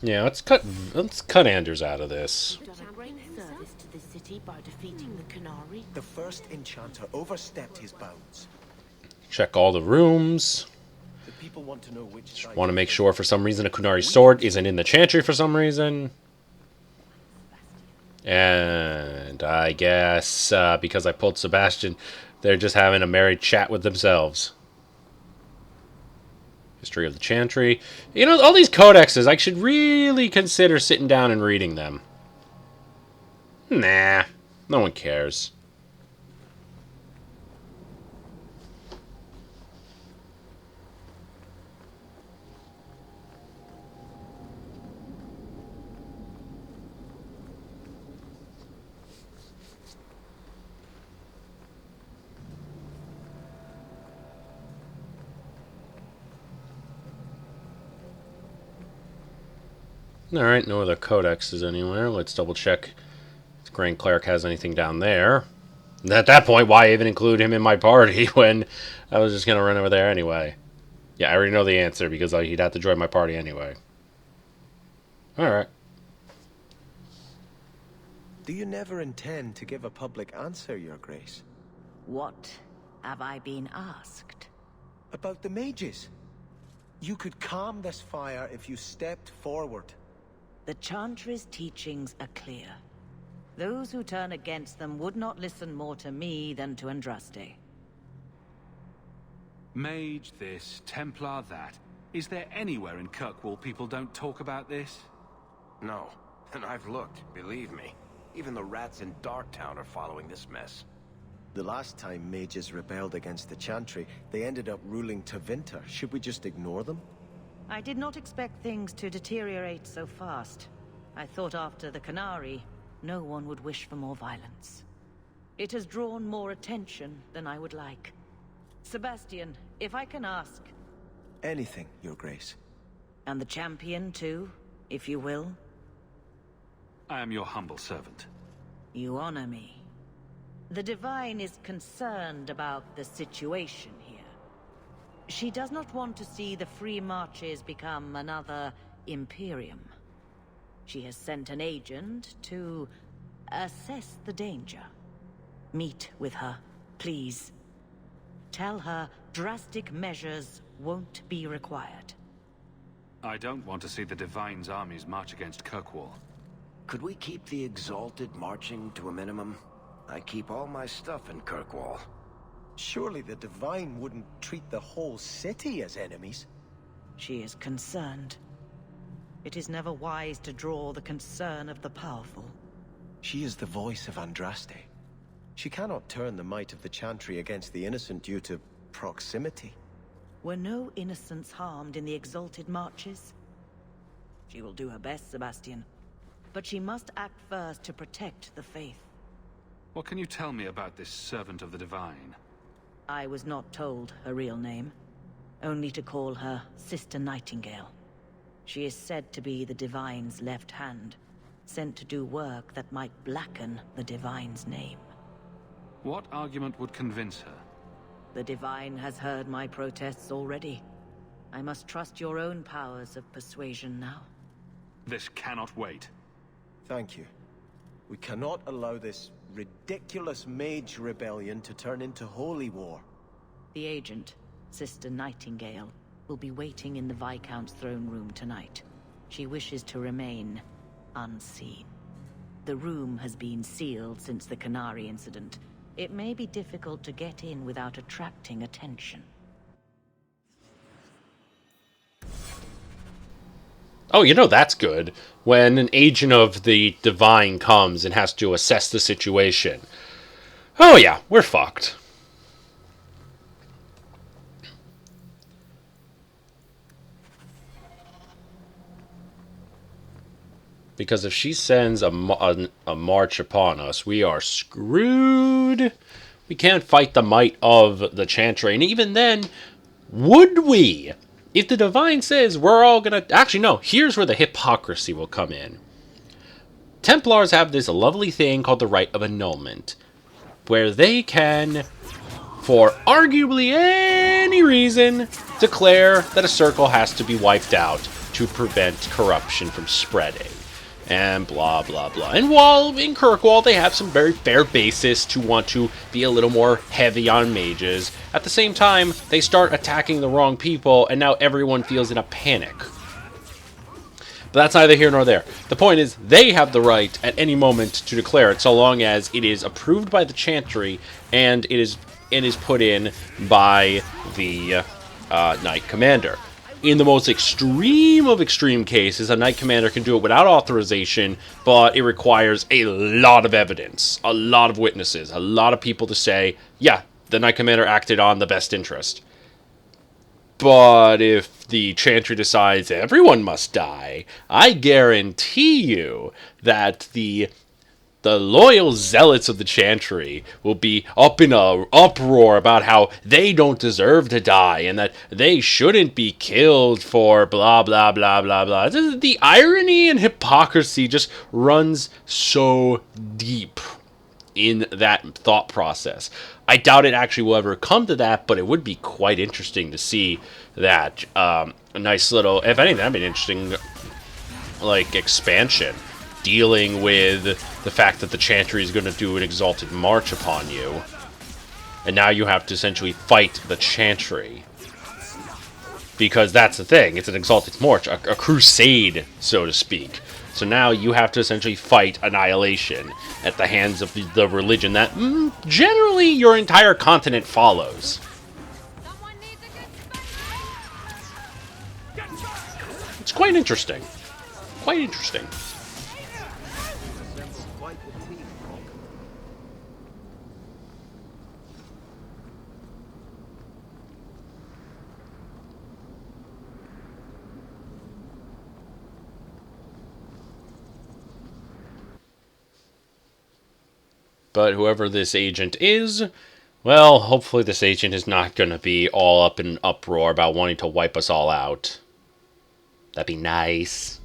Yeah, let's cut Anders out of this. Done a great service to the city by defeating the Canary. The first enchanter overstepped his bounds. Check all the rooms. The people want to know which Just want to make sure for some reason a Kunari sword isn't in the Chantry for some reason. And I guess because I pulled Sebastian, they're just having a merry chat with themselves. History of the Chantry. You know, all these codexes, I should really consider sitting down and reading them. Nah, no one cares. Alright, no other codexes anywhere. Let's double check if Grand Cleric has anything down there. And at that point, why even include him in my party when I was just going to run over there anyway? Yeah, I already know the answer because he'd have to join my party anyway. Alright. Do you never intend to give a public answer, Your Grace? What have I been asked? About the mages. You could calm this fire if you stepped forward. The Chantry's teachings are clear. Those who turn against them would not listen more to me than to Andraste. Mage this, Templar that. Is there anywhere in Kirkwall people don't talk about this? No, and I've looked, believe me. Even the rats in Darktown are following this mess. The last time mages rebelled against the Chantry, they ended up ruling Tevinter. Should we just ignore them? I did not expect things to deteriorate so fast. I thought after the Canary, no one would wish for more violence. It has drawn more attention than I would like. Sebastian, if I can ask... Anything, Your Grace. And the Champion, too, if you will? I am your humble servant. You honor me. The Divine is concerned about the situation here. She does not want to see the Free Marches become another Imperium. She has sent an agent to assess the danger. Meet with her, please. Tell her drastic measures won't be required. I don't want to see the Divine's armies march against Kirkwall. Could we keep the Exalted marching to a minimum? I keep all my stuff in Kirkwall. Surely the Divine wouldn't treat the whole city as enemies. She is concerned. It is never wise to draw the concern of the powerful. She is the voice of Andraste. She cannot turn the might of the Chantry against the innocent due to proximity. Were no innocents harmed in the Exalted marches? She will do her best, Sebastian. But she must act first to protect the faith. What can you tell me about this servant of the Divine? I was not told her real name. Only to call her Sister Nightingale. She is said to be the Divine's left hand, sent to do work that might blacken the Divine's name. What argument would convince her? The Divine has heard my protests already. I must trust your own powers of persuasion now. This cannot wait. Thank you. We cannot allow this ridiculous mage rebellion to turn into holy war. The agent, Sister Nightingale, will be waiting in the Viscount's throne room tonight. She wishes to remain unseen. The room has been sealed since the Canary incident. It may be difficult to get in without attracting attention. Oh, you know that's good. When an agent of the Divine comes and has to assess the situation. Oh yeah, we're fucked. Because if she sends a march upon us, we are screwed. We can't fight the might of the Chantry. And even then, would we? If the Divine says we're all going to... Actually, no. Here's where the hypocrisy will come in. Templars have this lovely thing called the right of annulment. Where they can, for arguably any reason, declare that a circle has to be wiped out. to prevent corruption from spreading. And blah, blah, blah. And while in Kirkwall, they have some very fair basis to want to be a little more heavy on mages, at the same time, they start attacking the wrong people, and now everyone feels in a panic. But that's neither here nor there. The point is, they have the right at any moment to declare it, so long as it is approved by the Chantry, and it is put in by the Knight Commander. In the most extreme of extreme cases, a Knight Commander can do it without authorization, but it requires a lot of evidence, a lot of witnesses, a lot of people to say, yeah, the Knight Commander acted on the best interest. But if the Chantry decides everyone must die, I guarantee you that the loyal zealots of the Chantry will be up in a uproar about how they don't deserve to die and that they shouldn't be killed for blah, blah, blah, blah, blah. The irony and hypocrisy just runs so deep in that thought process. I doubt it actually will ever come to that, but it would be quite interesting to see that a nice little, if anything, that'd be an interesting, like, expansion. Dealing with the fact that the Chantry is going to do an exalted march upon you. And now you have to essentially fight the Chantry. Because that's the thing, it's an exalted march, a crusade, so to speak. So now you have to essentially fight annihilation at the hands of the religion that generally your entire continent follows. It's quite interesting. Quite interesting. But whoever this agent is, well, hopefully this agent is not going to be all up in an uproar about wanting to wipe us all out. That'd be nice.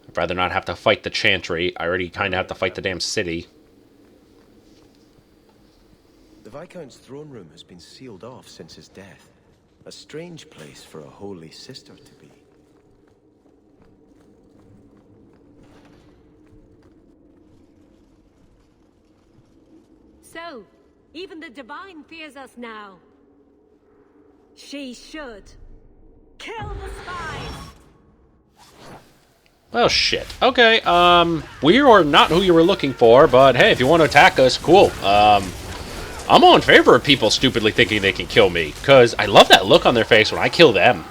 I'd rather not have to fight the Chantry. I already kind of have to fight the damn city. The Viscount's throne room has been sealed off since his death. A strange place for a holy sister to be. So, even the Divine fears us now. She should. Kill the spies! Well, shit. Okay, we are not who you were looking for, but hey, if you want to attack us, cool. I'm all in favor of people stupidly thinking they can kill me, because I love that look on their face when I kill them.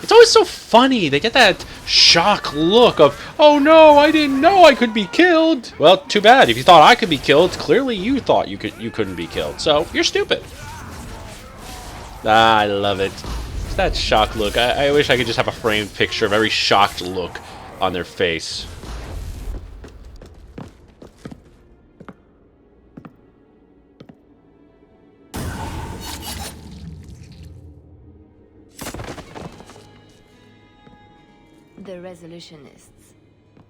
It's always so funny. They get that shock look of, oh no, I didn't know I could be killed. Well, too bad. If you thought I could be killed, clearly you thought you couldn't be killed. So, you're stupid. Ah, I love it. It's that shock look. I wish I could just have a framed picture of every shocked look on their face. The Resolutionists.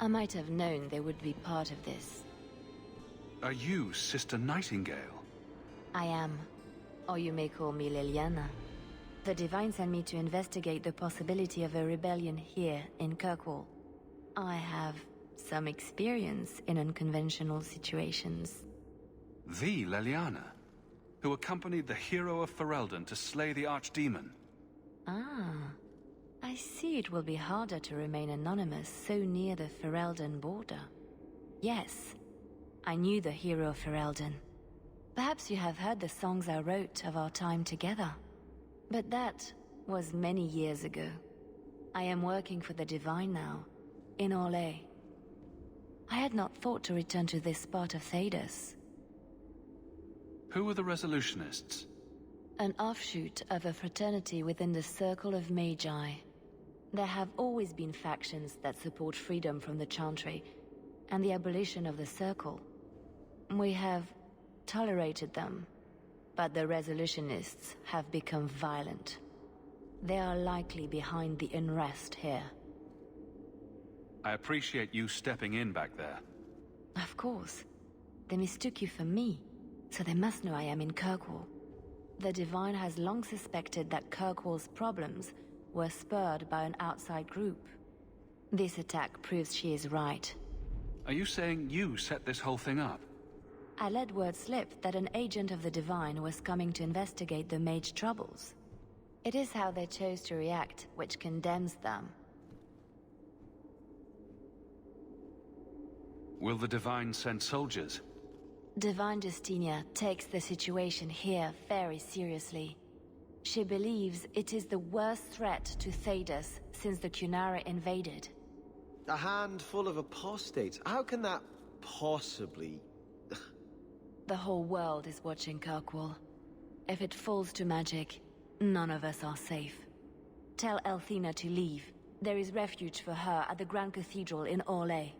I might have known they would be part of this. Are you Sister Nightingale? I am. Or you may call me Liliana. The Divine sent me to investigate the possibility of a rebellion here in Kirkwall. I have some experience in unconventional situations. The Liliana, who accompanied the hero of Ferelden to slay the Archdemon. Ah. I see it will be harder to remain anonymous so near the Ferelden border. Yes, I knew the hero of Ferelden. Perhaps you have heard the songs I wrote of our time together. But that was many years ago. I am working for the Divine now, in Orlais. I had not thought to return to this part of Thedas. Who are the Resolutionists? An offshoot of a fraternity within the Circle of Magi. There have always been factions that support freedom from the Chantry and the abolition of the Circle. We have tolerated them, but the Resolutionists have become violent. They are likely behind the unrest here. I appreciate you stepping in back there. Of course. They mistook you for me, so they must know I am in Kirkwall. The Divine has long suspected that Kirkwall's problems were spurred by an outside group. This attack proves she is right. Are you saying you set this whole thing up? I let word slip that an agent of the Divine was coming to investigate the mage troubles. It is how they chose to react which condemns them. Will the Divine send soldiers? Divine Justinia takes the situation here very seriously. She believes it is the worst threat to Thedas since the Cunara invaded. A handful of apostates? How can that possibly... The whole world is watching Kirkwall. If it falls to magic, none of us are safe. Tell Althena to leave. There is refuge for her at the Grand Cathedral in Orlais.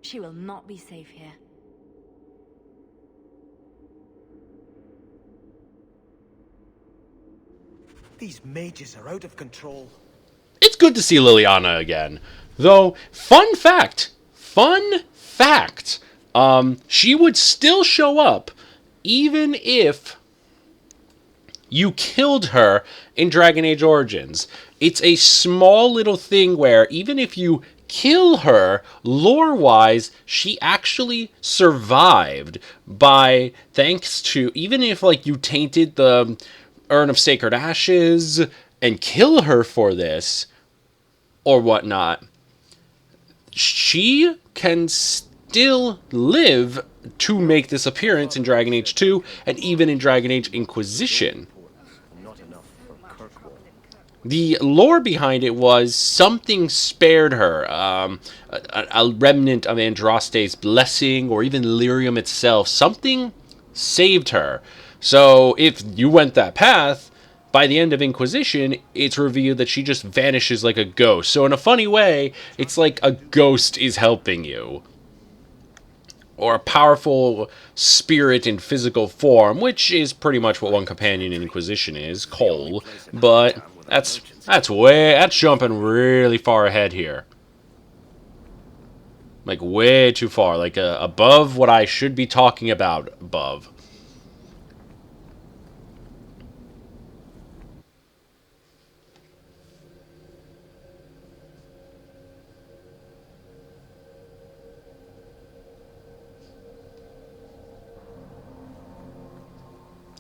She will not be safe here. These mages are out of control. It's good to see Liliana again. Though, fun fact, she would still show up even if you killed her in Dragon Age Origins. It's a small little thing where even if you kill her, lore-wise, she actually survived by, thanks to, even if like you tainted the Urn of Sacred Ashes and kill her for this, or whatnot, she can still live to make this appearance in Dragon Age 2 and even in Dragon Age Inquisition. The lore behind it was something spared her, a remnant of Andraste's blessing, or even lyrium itself. Something saved her. So if you went that path, by the end of Inquisition, it's revealed that she just vanishes like a ghost. So in a funny way, it's like a ghost is helping you. Or a powerful spirit in physical form, which is pretty much what one companion in Inquisition is, Cole. But that's jumping really far ahead here. Like way too far, like above what I should be talking about above.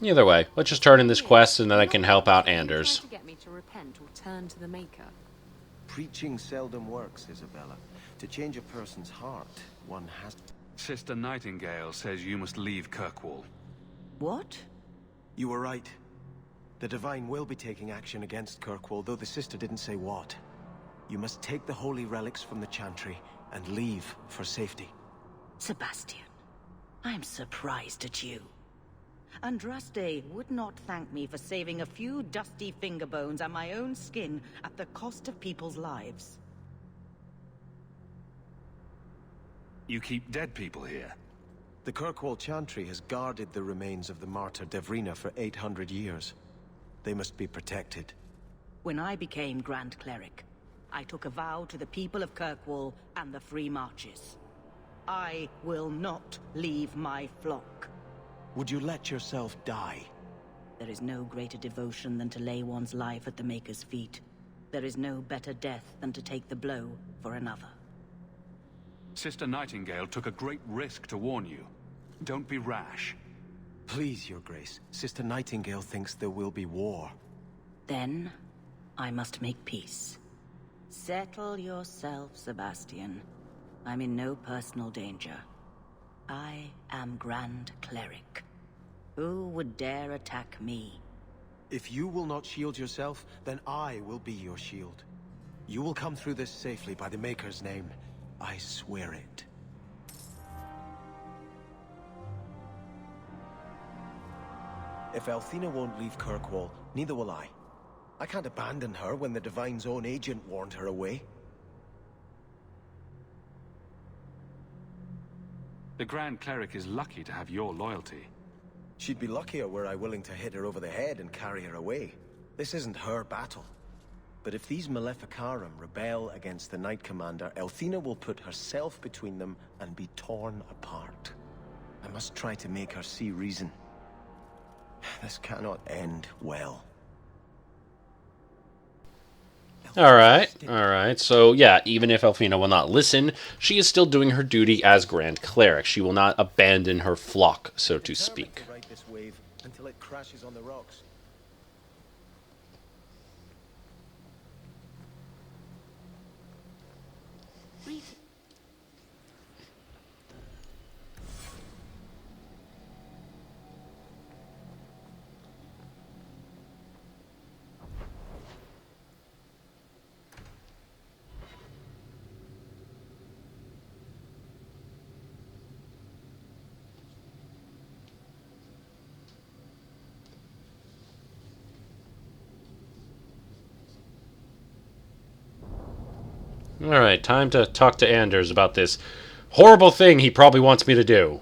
Either way, let's just turn in this quest and then I can help out Anders. To get me to repent or turn to the Maker. Preaching seldom works, Isabella. To change a person's heart, one has... Sister Nightingale says you must leave Kirkwall. What? You were right. The Divine will be taking action against Kirkwall, though the sister didn't say what. You must take the holy relics from the Chantry and leave for safety. Sebastian, I'm surprised at you. Andraste would not thank me for saving a few dusty finger bones and my own skin at the cost of people's lives. You keep dead people here? The Kirkwall Chantry has guarded the remains of the martyr Devrina for 800 years. They must be protected. When I became Grand Cleric, I took a vow to the people of Kirkwall and the Free Marches. I will not leave my flock. Would you let yourself die? There is no greater devotion than to lay one's life at the Maker's feet. There is no better death than to take the blow for another. Sister Nightingale took a great risk to warn you. Don't be rash. Please, Your Grace. Sister Nightingale thinks there will be war. Then, I must make peace. Settle yourself, Sebastian. I'm in no personal danger. I am Grand Cleric. Who would dare attack me? If you will not shield yourself, then I will be your shield. You will come through this safely by the Maker's name. I swear it. If Althena won't leave Kirkwall, neither will I. I can't abandon her when the Divine's own agent warned her away. The Grand Cleric is lucky to have your loyalty. She'd be luckier were I willing to hit her over the head and carry her away. This isn't her battle. But if these Maleficarum rebel against the Knight Commander, Althena will put herself between them and be torn apart. I must try to make her see reason. This cannot end well. Alright. So, yeah, even if Elfina will not listen, she is still doing her duty as Grand Cleric. She will not abandon her flock, so to speak. Ride this wave until it crashes on the rocks. Alright, time to talk to Anders about this horrible thing he probably wants me to do.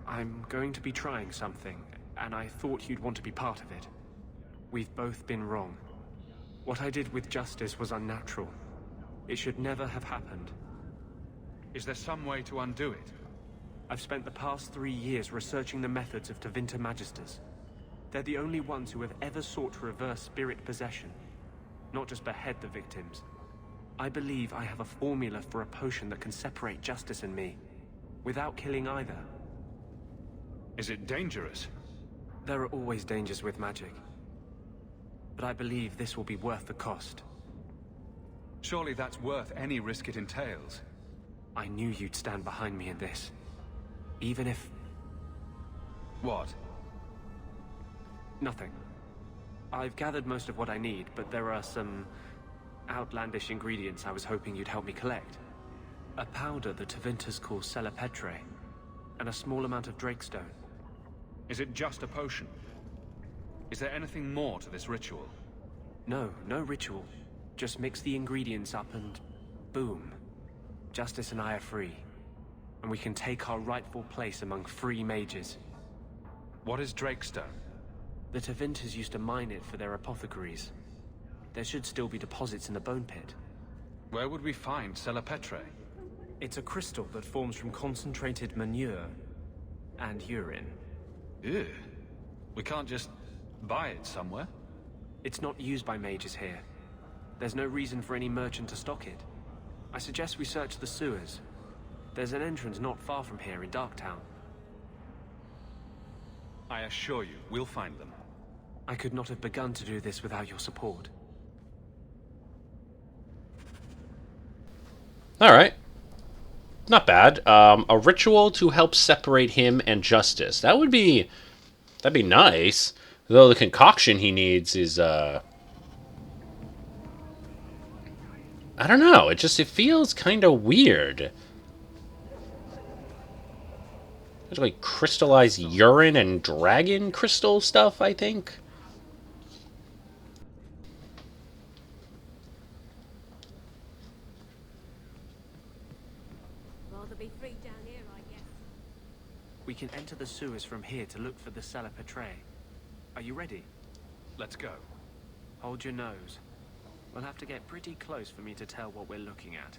I'm going to be trying something, and I thought you'd want to be part of it. We've both been wrong. What I did with Justice was unnatural. It should never have happened. Is there some way to undo it? I've spent the past 3 years researching the methods of Tevinter Magisters. They're the only ones who have ever sought to reverse spirit possession, not just behead the victims. I believe I have a formula for a potion that can separate Justice and me, without killing either. Is it dangerous? There are always dangers with magic. But I believe this will be worth the cost. Surely that's worth any risk it entails. I knew you'd stand behind me in this. Even if... What? Nothing. I've gathered most of what I need, but there are some outlandish ingredients I was hoping you'd help me collect. A powder the Tevinters call Celepetre, and a small amount of Drakestone. Is it just a potion? Is there anything more to this ritual? No ritual. Just mix the ingredients up and... boom. Justice and I are free. And we can take our rightful place among free mages. What is Drakestone? The Tevinters used to mine it for their apothecaries. There should still be deposits in the bone pit. Where would we find Celepetre? It's a crystal that forms from concentrated manure and urine. Ew. We can't just buy it somewhere? It's not used by mages here. There's no reason for any merchant to stock it. I suggest we search the sewers. There's an entrance not far from here in Darktown. I assure you, we'll find them. I could not have begun to do this without your support. Alright. Not bad. A ritual to help separate him and Justice. That'd be nice. Though the concoction he needs is, I don't know. It feels kind of weird. There's like crystallized urine and dragon crystal stuff, I think. Rather be free down here, I guess. We can enter the sewers from here to look for the Celepetre. Are you ready? Let's go. Hold your nose. We'll have to get pretty close for me to tell what we're looking at.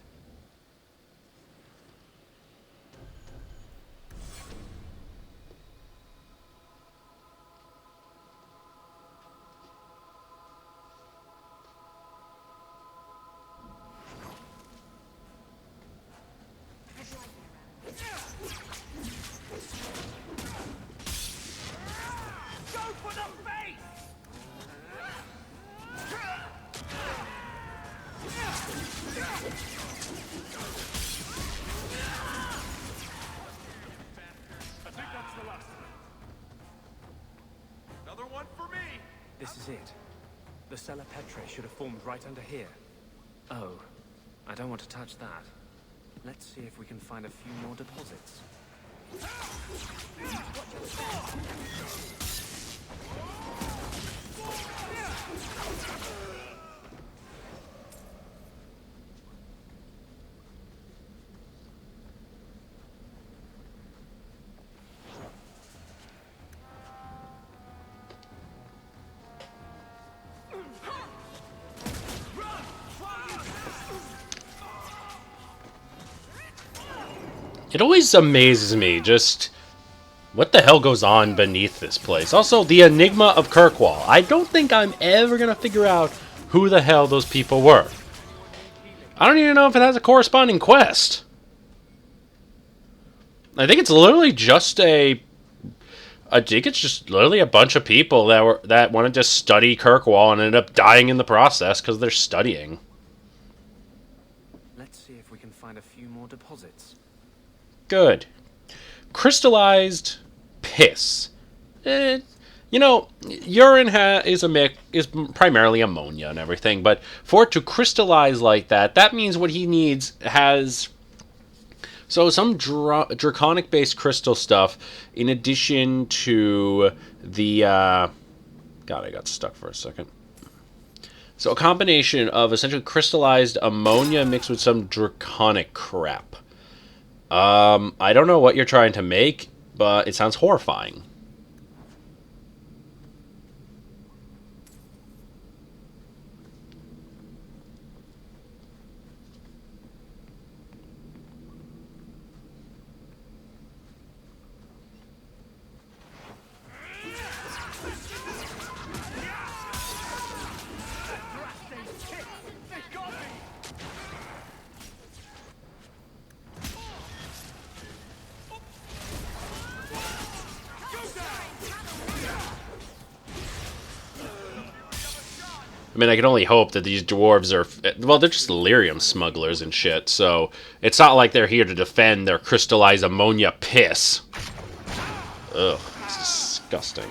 This is it. The Celepetre should have formed right under here. Oh, I don't want to touch that. Let's see if we can find a few more deposits. It always amazes me, just What the hell goes on beneath this place? Also, the Enigma of Kirkwall. I don't think I'm ever going to figure out who the hell those people were. I don't even know if it has a corresponding quest. I think it's literally just I think it's just literally a bunch of people that wanted to study Kirkwall and ended up dying in the process because they're studying. Let's see if we can find a few more deposits. Good. Crystallized piss. You know, urine is primarily ammonia and everything, but for it to crystallize like that, that means what he needs has some draconic-based crystal stuff in addition to the God, I got stuck for a second. So a combination of essentially crystallized ammonia mixed with some draconic crap. I don't know what you're trying to make, but it sounds horrifying. I mean, I can only hope that these dwarves are... Well, they're just lyrium smugglers and shit, so it's not like they're here to defend their crystallized ammonia piss. Ugh, it's disgusting.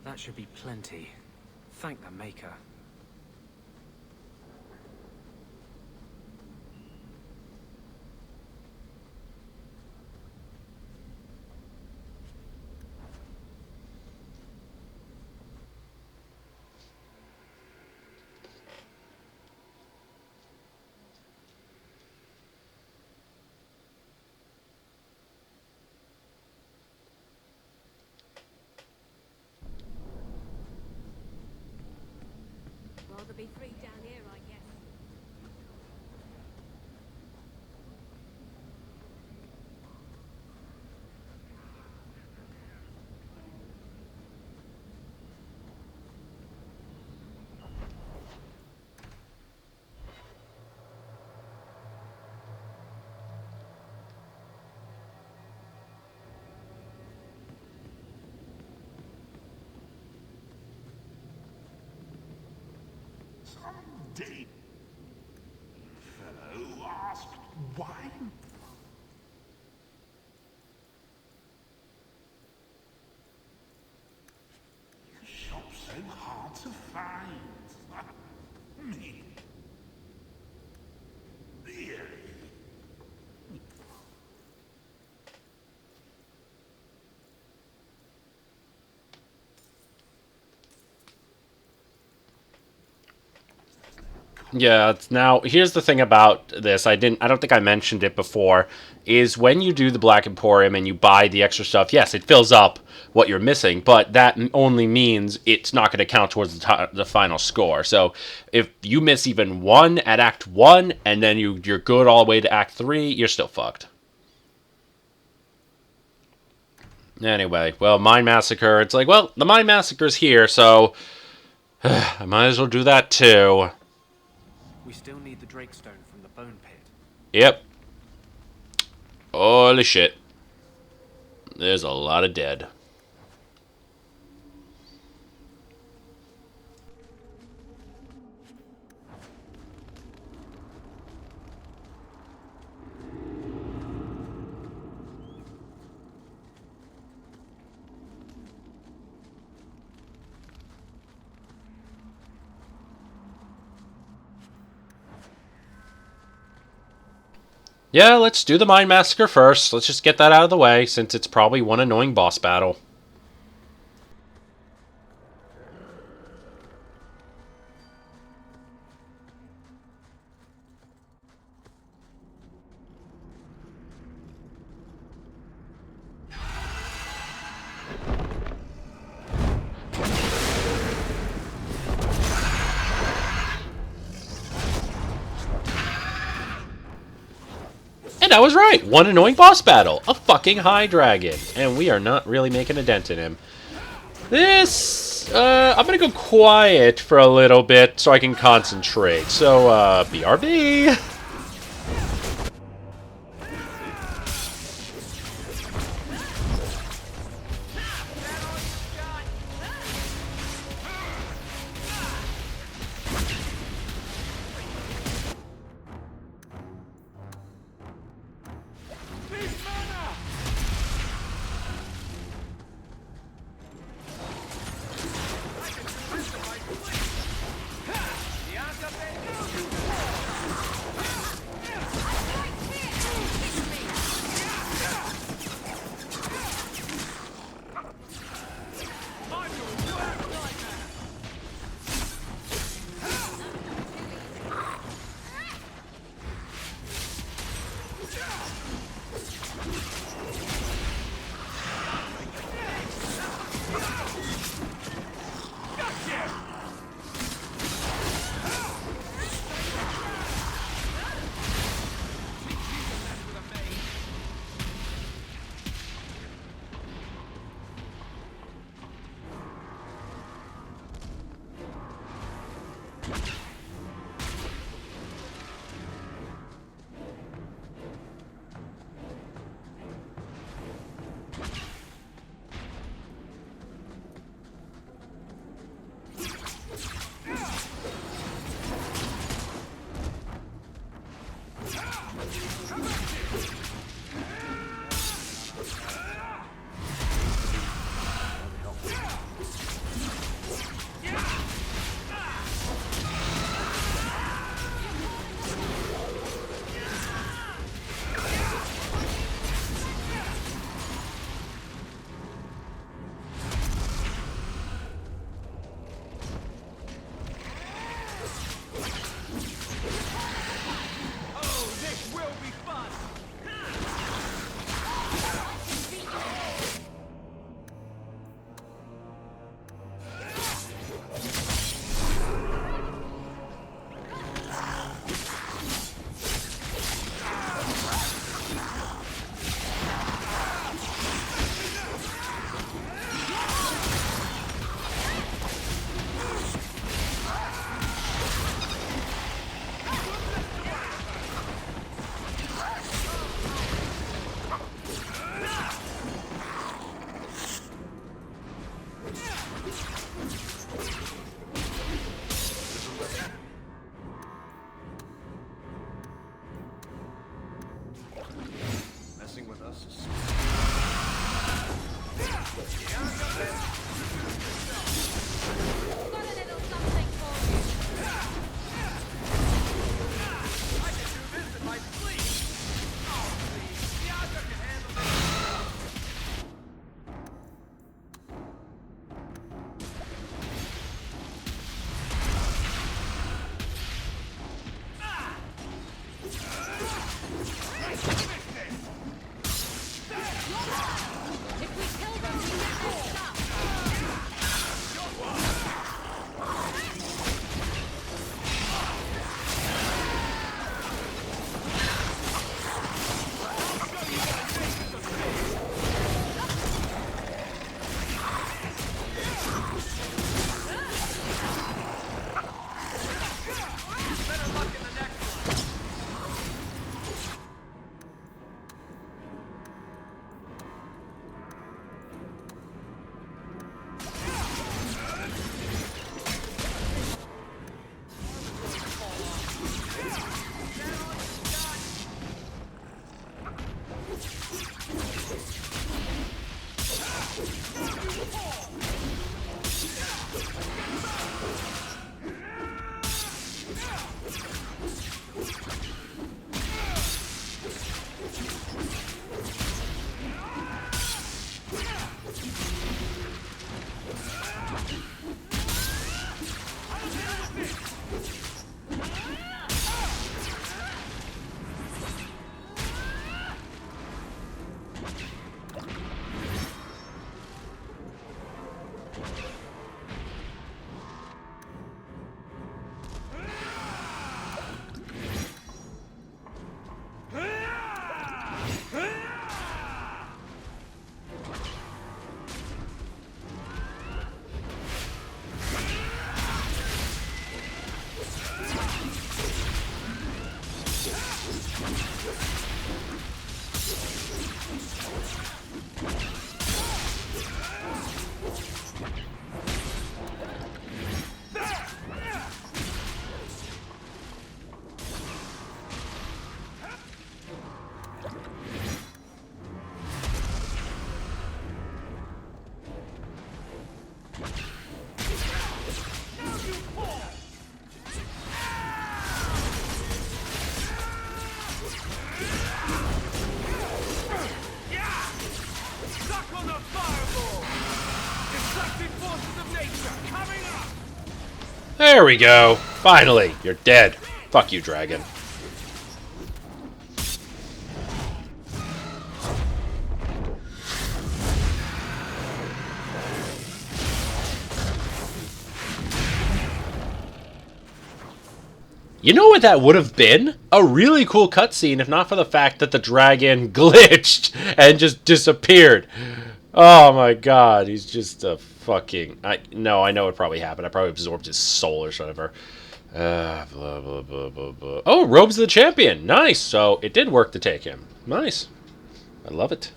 That should be plenty. Thank the Maker. Rather be free down here, I guess. Someday, fellow asked why. You shop so hard to find. Me. Really? Yeah, now here's the thing about this. I don't think I mentioned it before, is when you do the Black Emporium and you buy the extra stuff, yes, it fills up what you're missing, but that only means it's not going to count towards the final score. So if you miss even one at Act 1 and then you're good all the way to Act 3, you're still fucked. Anyway, well, Mind Massacre, it's like, well, the Mind Massacre's here, so I might as well do that too. We still need the Drakestone from the Bone Pit. Yep. Holy shit. There's a lot of dead. Yeah, let's do the Mind Massacre first. Let's just get that out of the way, since it's probably one annoying boss battle. And I was right. One annoying boss battle. A fucking high dragon. And we are not really making a dent in him. This... I'm gonna go quiet for a little bit so I can concentrate. So, BRB. Back on the fireball! Destructive forces of nature coming up! There we go. Finally, you're dead. Fuck you, dragon. You know what that would have been? A really cool cutscene if not for the fact that the dragon glitched and just disappeared. Oh my god, he's just a fucking... I know it probably happened. I probably absorbed his soul or whatever. Blah, blah, blah, blah, blah. Oh, Robes of the Champion. Nice. So it did work to take him. Nice. I love it.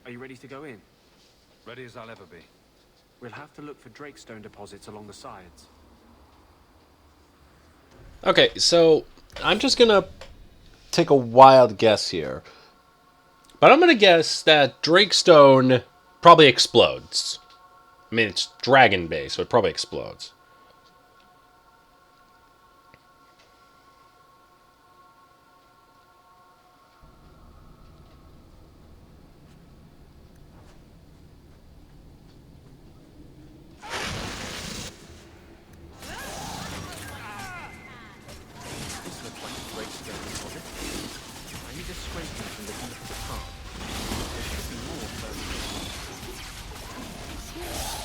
Are you ready to go in? Ready as I'll ever be. We'll have to look for Drakestone deposits along the sides. Okay, so I'm just gonna take a wild guess here. But I'm gonna guess that Drakestone probably explodes. I mean, it's dragon base, so it probably explodes.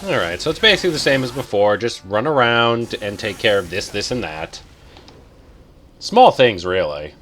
Alright, so it's basically the same as before. Just run around and take care of this, this, and that. Small things, really.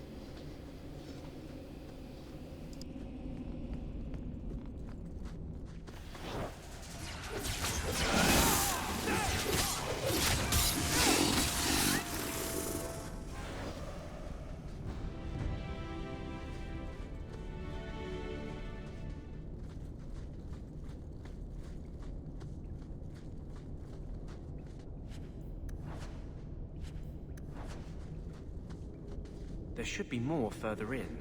There should be more further in.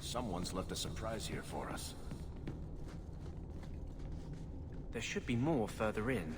Someone's left a surprise here for us. There should be more further in.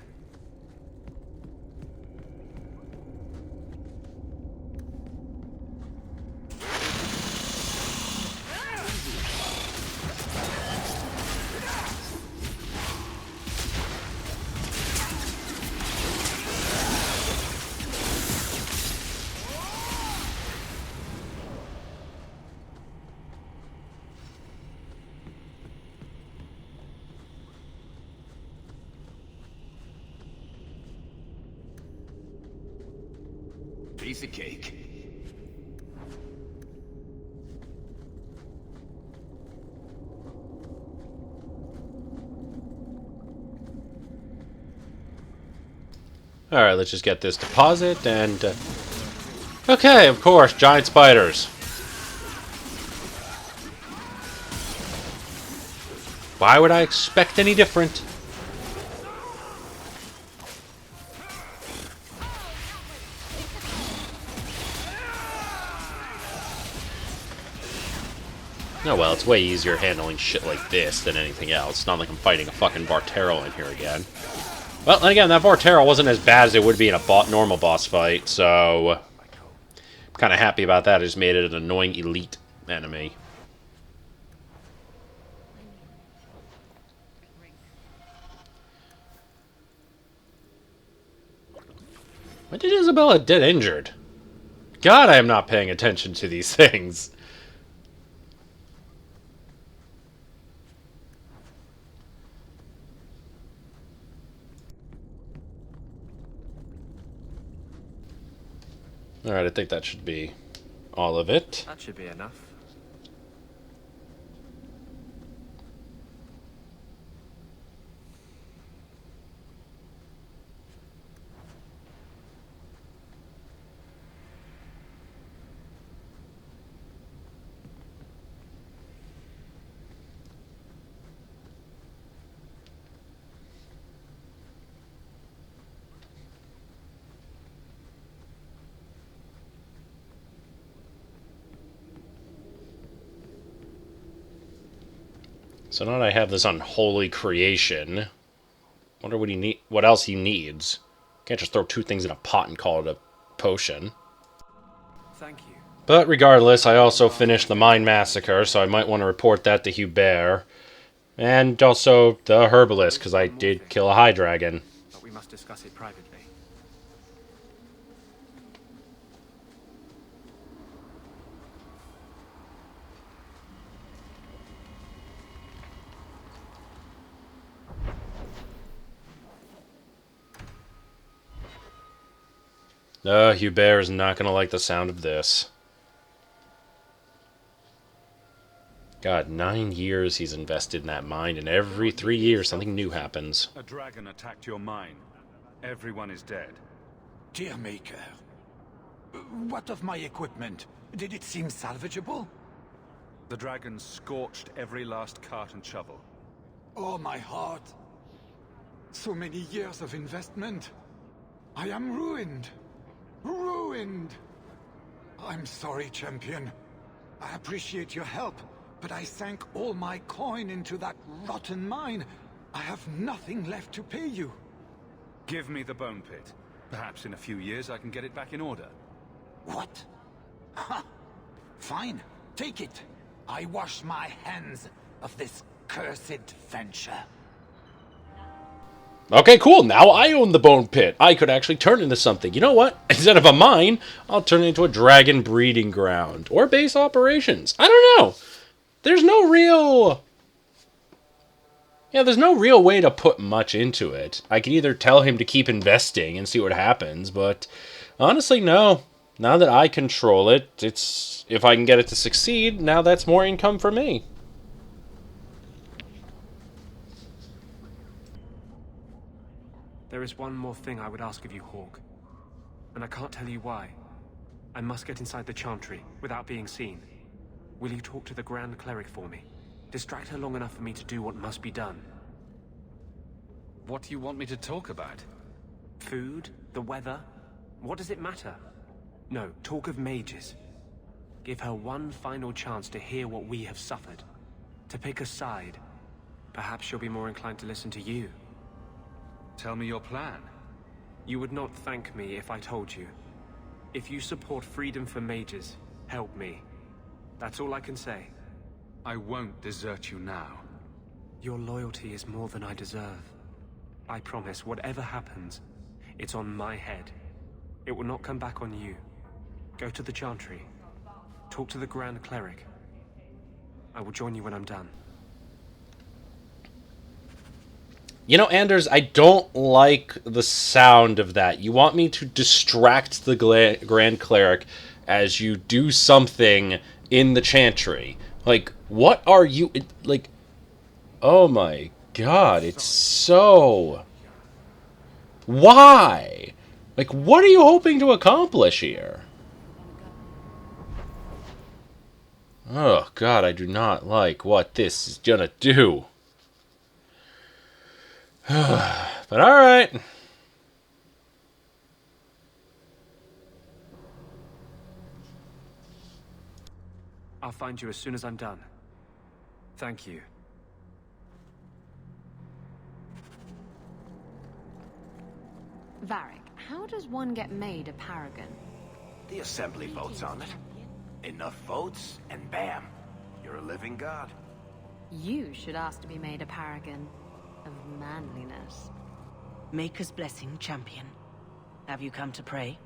Piece of cake. Alright, let's just get this deposit and... Okay, of course, giant spiders. Why would I expect any different? Oh well, it's way easier handling shit like this than anything else. It's not like I'm fighting a fucking Vartero in here again. Well, and again, that Vartero wasn't as bad as it would be in a normal boss fight, so... I'm kind of happy about that. I just made it an annoying elite enemy. When did Isabella get injured? God, I am not paying attention to these things. Alright, I think that should be all of it. That should be enough. So now that I have this unholy creation, wonder what what else he needs. Can't just throw two things in a pot and call it a potion. Thank you. But regardless, I also finished the Mine Massacre, so I might want to report that to Hubert. And also the Herbalist, because I did kill a High Dragon. But we must discuss it privately. Hubert is not going to like the sound of this. God, 9 years he's invested in that mine, and every 3 years something new happens. A dragon attacked your mine. Everyone is dead. Dear Maker, what of my equipment? Did it seem salvageable? The dragon scorched every last cart and shovel. Oh, my heart. So many years of investment. I am ruined. Ruined! I'm sorry, Champion. I appreciate your help, but I sank all my coin into that rotten mine. I have nothing left to pay you. Give me the bone pit. Perhaps in a few years I can get it back in order. What? Ha! Fine, take it. I wash my hands of this cursed venture. Okay, cool. Now I own the Bone Pit. I could actually turn it into something. You know what? Instead of a mine, I'll turn it into a dragon breeding ground. Or base operations. I don't know. There's no real... Yeah, there's no real way to put much into it. I can either tell him to keep investing and see what happens, but honestly, no. Now that I control it, it's... If I can get it to succeed, now that's more income for me. There is one more thing I would ask of you, Hawke. And I can't tell you why. I must get inside the Chantry without being seen. Will you talk to the Grand Cleric for me? Distract her long enough for me to do what must be done. What do you want me to talk about? Food? The weather? What does it matter? No, talk of mages. Give her one final chance to hear what we have suffered. To pick a side. Perhaps she'll be more inclined to listen to you. Tell me your plan. You would not thank me if I told you. If you support freedom for mages, help me. That's all I can say. I won't desert you now. Your loyalty is more than I deserve. I promise, whatever happens, it's on my head. It will not come back on you. Go to the Chantry. Talk to the Grand Cleric. I will join you when I'm done. You know, Anders, I don't like the sound of that. You want me to distract the Grand Cleric as you do something in the Chantry. Like, what are you... Like, oh my god, it's so... Why? Like, what are you hoping to accomplish here? Oh god, I do not like what this is gonna do. But alright. I'll find you as soon as I'm done. Thank you. Varric, how does one get made a paragon? The assembly votes on it. Enough votes, and bam, you're a living god. You should ask to be made a paragon of manliness. Maker's blessing, champion. Have you come to pray?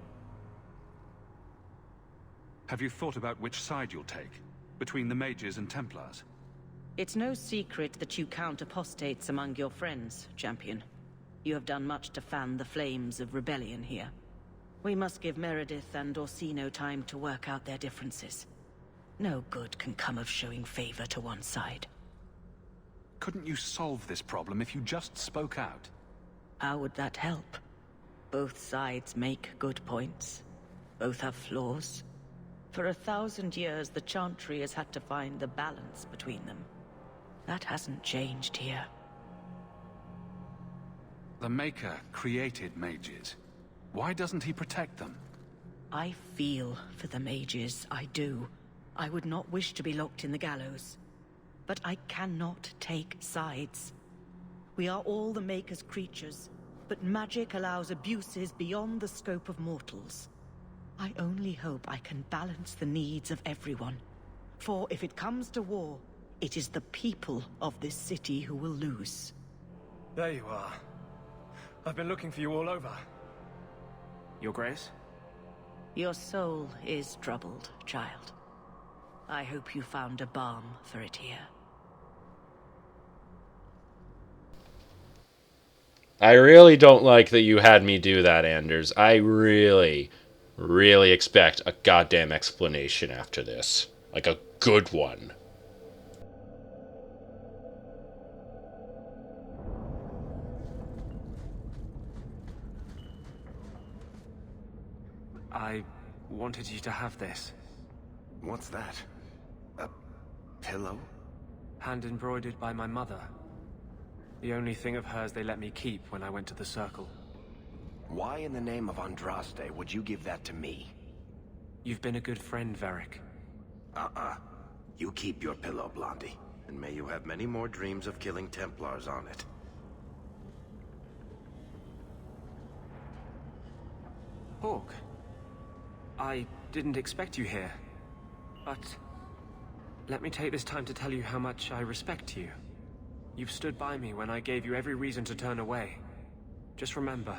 Have you thought about which side you'll take? Between the mages and Templars? It's no secret that you count apostates among your friends, champion. You have done much to fan the flames of rebellion here. We must give Meredith and Orsino time to work out their differences. No good can come of showing favor to one side. Couldn't you solve this problem if you just spoke out? How would that help? Both sides make good points. Both have flaws. For 1,000 years, the Chantry has had to find the balance between them. That hasn't changed here. The Maker created mages. Why doesn't he protect them? I feel for the mages, I do. I would not wish to be locked in the gallows. But I cannot take sides. We are all the Maker's creatures, but magic allows abuses beyond the scope of mortals. I only hope I can balance the needs of everyone. For if it comes to war, it is the people of this city who will lose. There you are. I've been looking for you all over. Your Grace? Your soul is troubled, child. I hope you found a balm for it here. I really don't like that you had me do that, Anders. I really expect a goddamn explanation after this. Like a good one. I wanted you to have this. What's that? A pillow? Hand embroidered by my mother. The only thing of hers they let me keep when I went to the Circle. Why in the name of Andraste would you give that to me? You've been a good friend, Varric. You keep your pillow, Blondie. And may you have many more dreams of killing Templars on it. Hawke. I didn't expect you here. But let me take this time to tell you how much I respect you. You've stood by me when I gave you every reason to turn away. Just remember,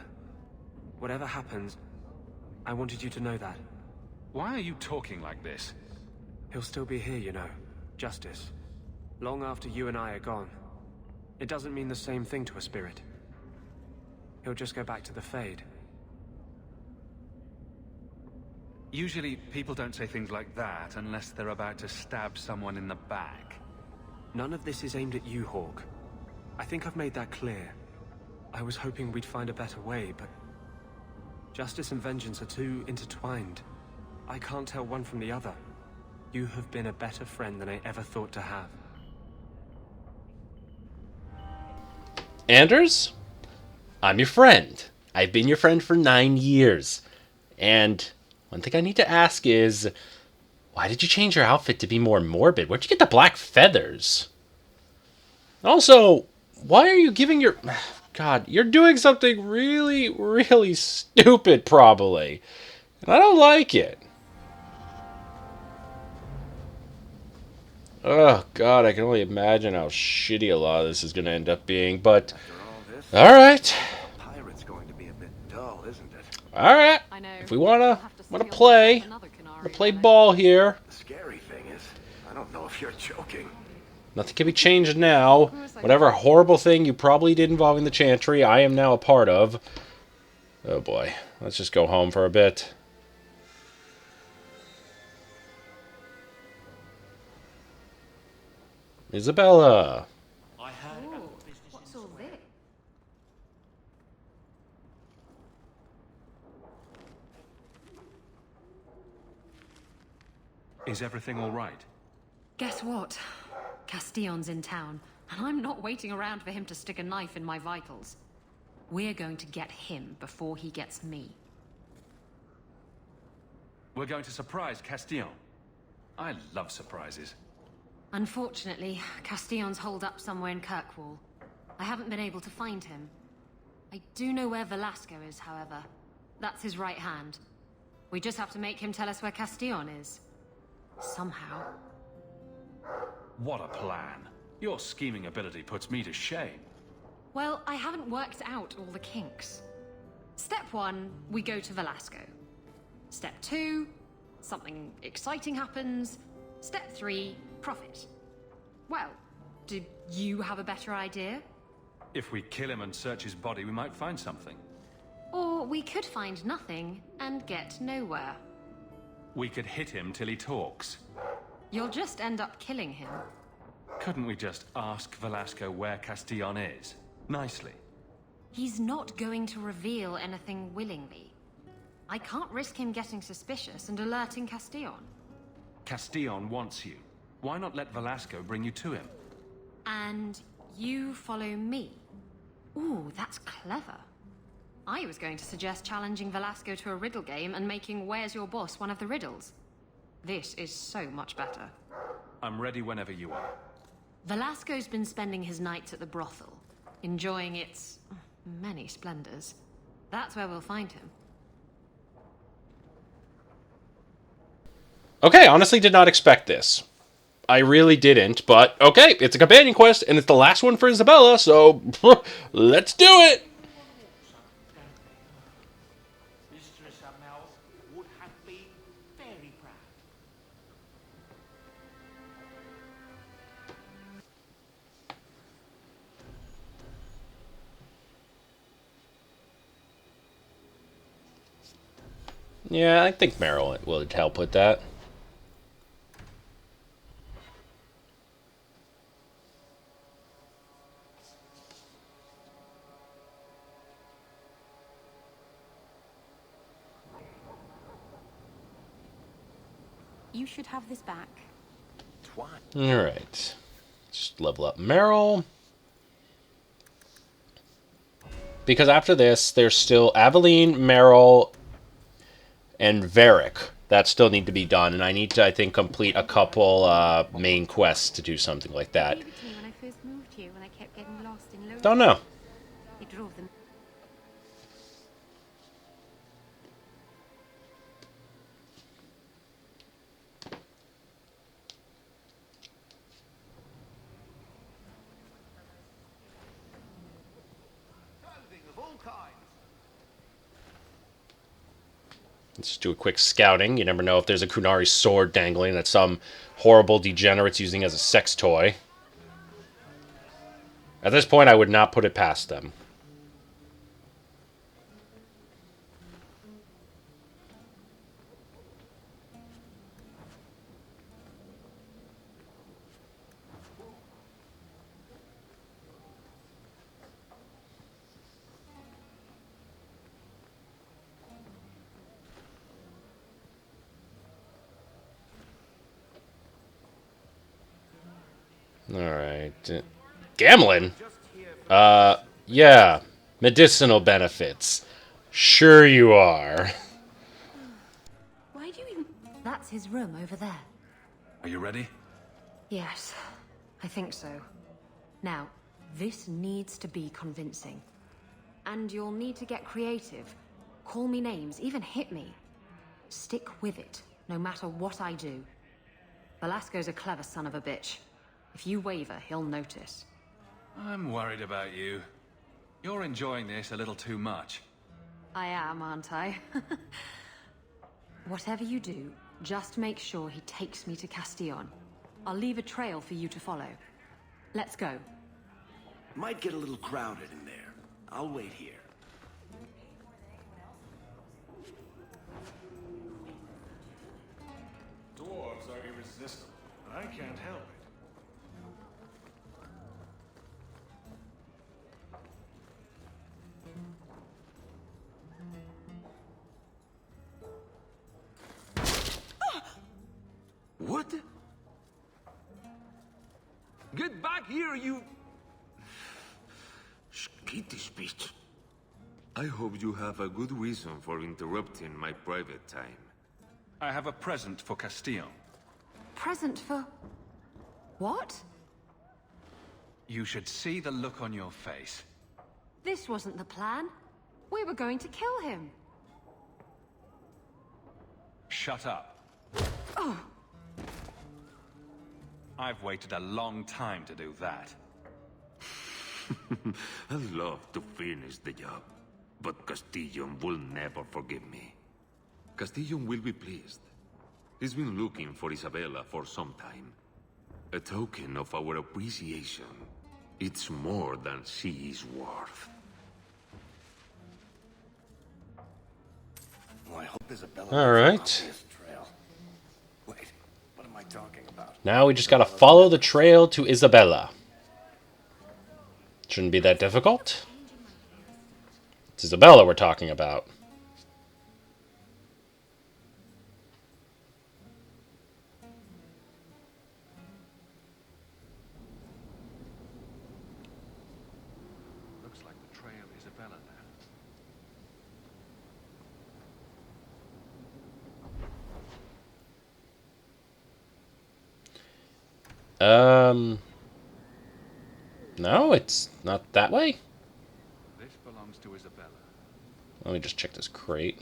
whatever happens, I wanted you to know that. Why are you talking like this? He'll still be here, you know. Justice. Long after you and I are gone. It doesn't mean the same thing to a spirit. He'll just go back to the Fade. Usually, people don't say things like that unless they're about to stab someone in the back. None of this is aimed at you, Hawke. I think I've made that clear. I was hoping we'd find a better way, but justice and vengeance are too intertwined. I can't tell one from the other. You have been a better friend than I ever thought to have. Anders? I'm your friend. I've been your friend for 9 years. And one thing I need to ask is, why did you change your outfit to be more morbid? Where'd you get the black feathers? Also, why are you giving your... God, you're doing something really stupid, probably. And I don't like it. Oh, God, I can only imagine how shitty a lot of this is going to end up being, but... Alright. Pirate's going to be a bit dull, isn't it? Alright. If we wanna play ball here. The scary thing is, I don't know if you're joking. Nothing can be changed now. Whatever horrible thing you probably did involving the Chantry, I am now a part of. Oh boy. Let's just go home for a bit. Isabella. What's all this? Is everything all right? Guess what? Castillon's in town, and I'm not waiting around for him to stick a knife in my vitals. We're going to get him before he gets me. We're going to surprise Castillon. I love surprises. Unfortunately, Castillon's holed up somewhere in Kirkwall. I haven't been able to find him. I do know where Velasco is, however. That's his right hand. We just have to make him tell us where Castillon is. Somehow. What a plan. Your scheming ability puts me to shame. Well, I haven't worked out all the kinks. Step 1, we go to Velasco. Step 2, something exciting happens. Step 3, profit. Well, do you have a better idea? If we kill him and search his body, we might find something. Or we could find nothing and get nowhere. We could hit him till he talks. You'll just end up killing him. Couldn't we just ask Velasco where Castillon is? Nicely. He's not going to reveal anything willingly. I can't risk him getting suspicious and alerting Castillon. Castillon wants you. Why not let Velasco bring you to him? And you follow me. Ooh, that's clever. I was going to suggest challenging Velasco to a riddle game and making Where's Your Boss one of the riddles. This is so much better. I'm ready whenever you are. Velasco's been spending his nights at the brothel, enjoying its many splendors. That's where we'll find him. Okay, honestly did not expect this. I really didn't, but okay, it's a companion quest, and it's the last one for Isabella, so let's do it! Would have been very proud. Yeah, I think Meryl would help with that. You should have this back. Alright. Just level up Meryl. Because after this, there's still Aveline, Meryl, and Varric that still need to be done. And I need to, I think, complete a couple main quests to do something like that. Gave it to me when I first moved here, when I kept getting lost in Lothering. Don't know. It drove them. Let's do a quick scouting. You never know if there's a Kunari sword dangling that some horrible degenerate's using as a sex toy. At this point, I would not put it past them. Alright. Gambling? Yeah. Medicinal benefits. Sure you are. Why do you even... That's his room over there. Are you ready? Yes, I think so. Now, this needs to be convincing. And you'll need to get creative. Call me names, even hit me. Stick with it, no matter what I do. Velasco's a clever son of a bitch. If you waver, he'll notice. I'm worried about you. You're enjoying this a little too much. I am, aren't I? Whatever you do, just make sure he takes me to Castillon. I'll leave a trail for you to follow. Let's go. Might get a little crowded in there. I'll wait here. Dwarves are irresistible. I can't help it. What? Get back here, you... Skitty bitch. I hope you have a good reason for interrupting my private time. I have a present for Castillon. Present for... What? You should see the look on your face. This wasn't the plan. We were going to kill him. Shut up. Oh, I've waited a long time to do that. I'd love to finish the job, but Castillon will never forgive me. Castillon will be pleased. He's been looking for Isabella for some time. A token of our appreciation. It's more than she is worth. Well, I hope Isabella All right. trail. Wait, what am I talking about? Now we just gotta follow the trail to Isabella. Shouldn't be that difficult. It's Isabella we're talking about. Looks like the trail Isabella left. No, it's not that way. This belongs to Isabella. Let me just check this crate.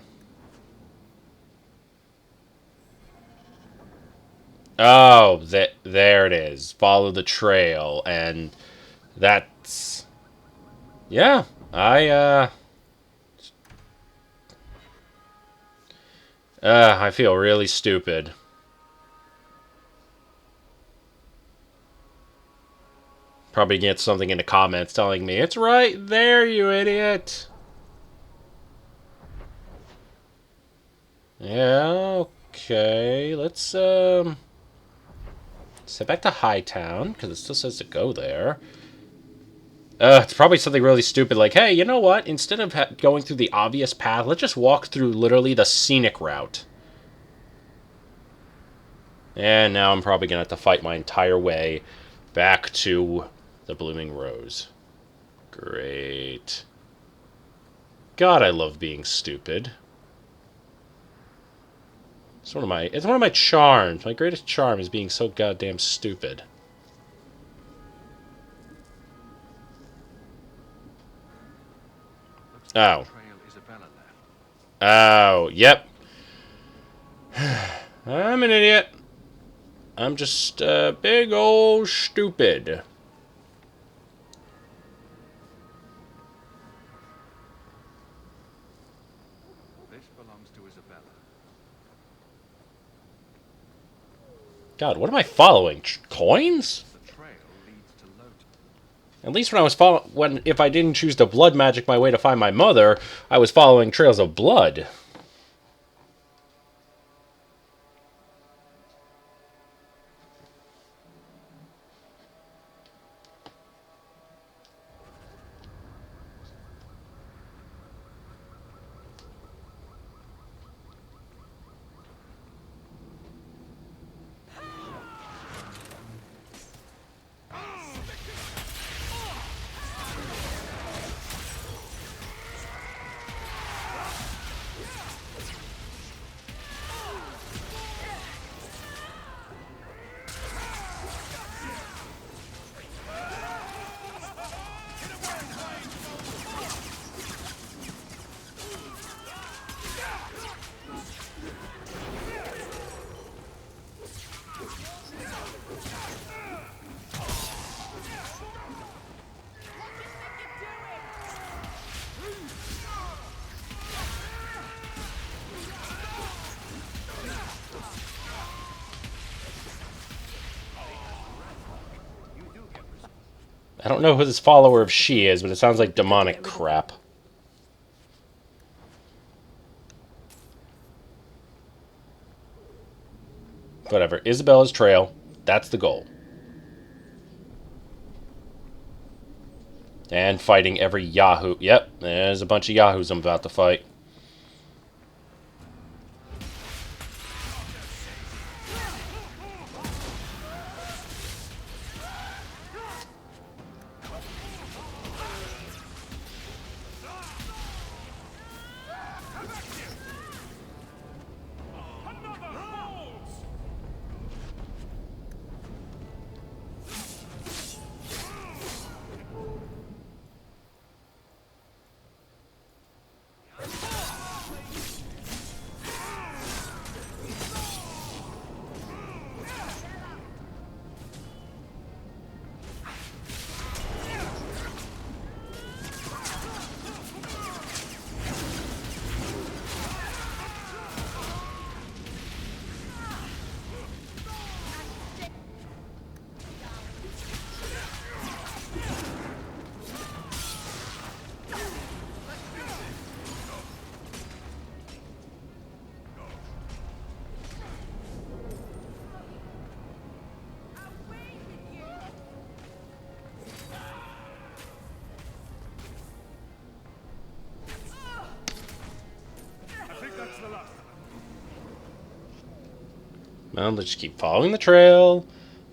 Oh, there it is. Follow the trail, and that's... Yeah, I feel really stupid. Probably get something in the comments telling me, it's right there, you idiot. Yeah, okay. Let's head back to Hightown, because it still says to go there. It's probably something really stupid like, hey, you know what? Instead of going through the obvious path, let's just walk through literally the scenic route. And now I'm probably going to have to fight my entire way back to the Blooming Rose. Great. God, I love being stupid. It's one of my charms. My greatest charm is being so goddamn stupid. Oh. Oh, yep. I'm an idiot. I'm just big old stupid. This belongs to Isabella. God, what am I following? Coins? The trail leads to Lothering. At least when I was if I didn't choose to blood magic my way to find my mother, I was following trails of blood. I don't know who this follower of she is, but it sounds like demonic crap. Whatever. Isabella's trail. That's the goal. And fighting every Yahoo. Yep, there's a bunch of Yahoos I'm about to fight. Well, let's just keep following the trail.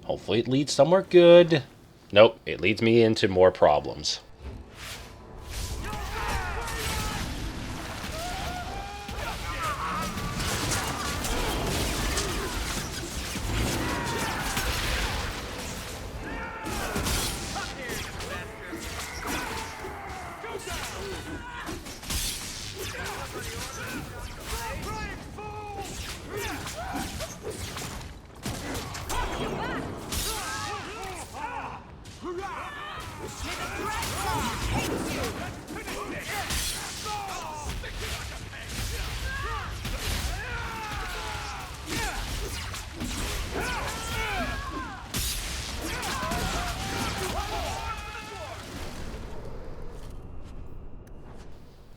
Hopefully it leads somewhere good. Nope, it leads me into more problems.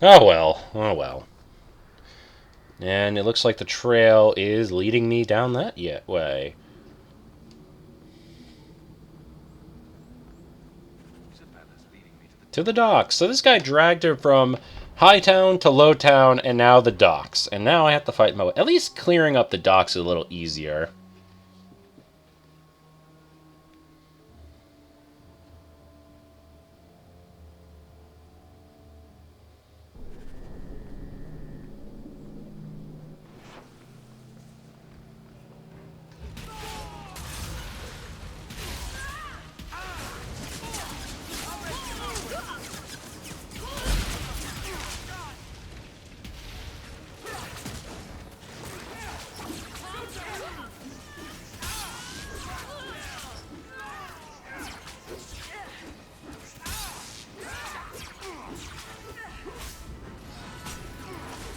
Oh well, oh well. And it looks like the trail is leading me down that way. To the docks. So this guy dragged her from Hightown to Lowtown and now the docks. And now I have to fight my way. At least clearing up the docks is a little easier.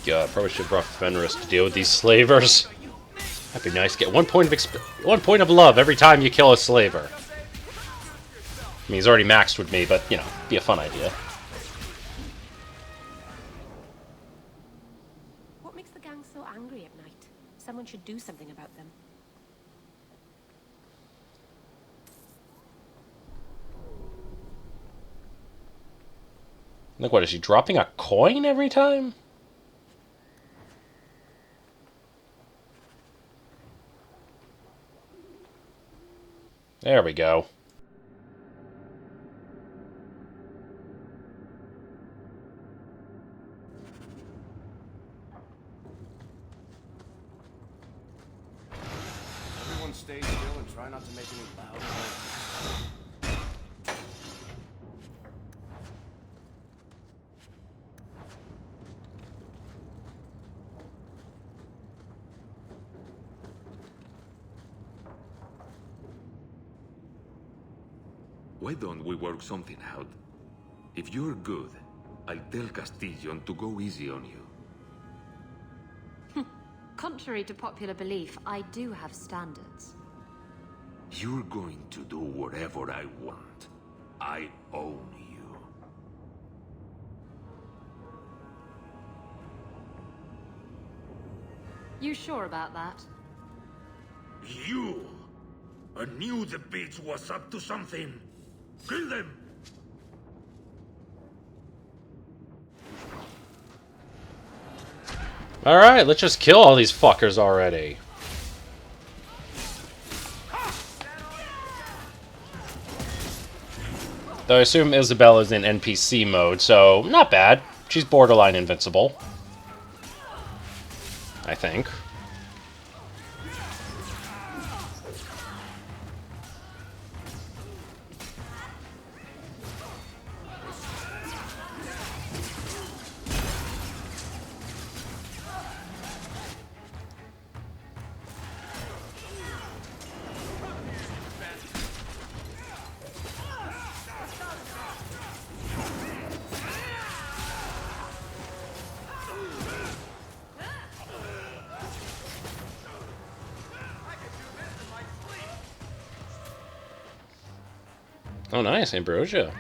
God, probably should have brought Fenris to deal with these slavers. That'd be nice. Get 1 point of 1 point of love every time you kill a slaver. I mean, he's already maxed with me, but, you know, be a fun idea. What makes the gang so angry at night? Someone should do something about them. Like, what, is she dropping a coin every time? There we go. Everyone stay still and try not to make any loud noise. Why don't we work something out? If you're good, I'll tell Castillon to go easy on you. Contrary to popular belief, I do have standards. You're going to do whatever I want. I own you. You sure about that? You! I knew the bitch was up to something. Kill them! Alright, let's just kill all these fuckers already. Though I assume Isabella's in NPC mode, so not bad. She's borderline invincible. I think. Oh, nice, Ambrosia.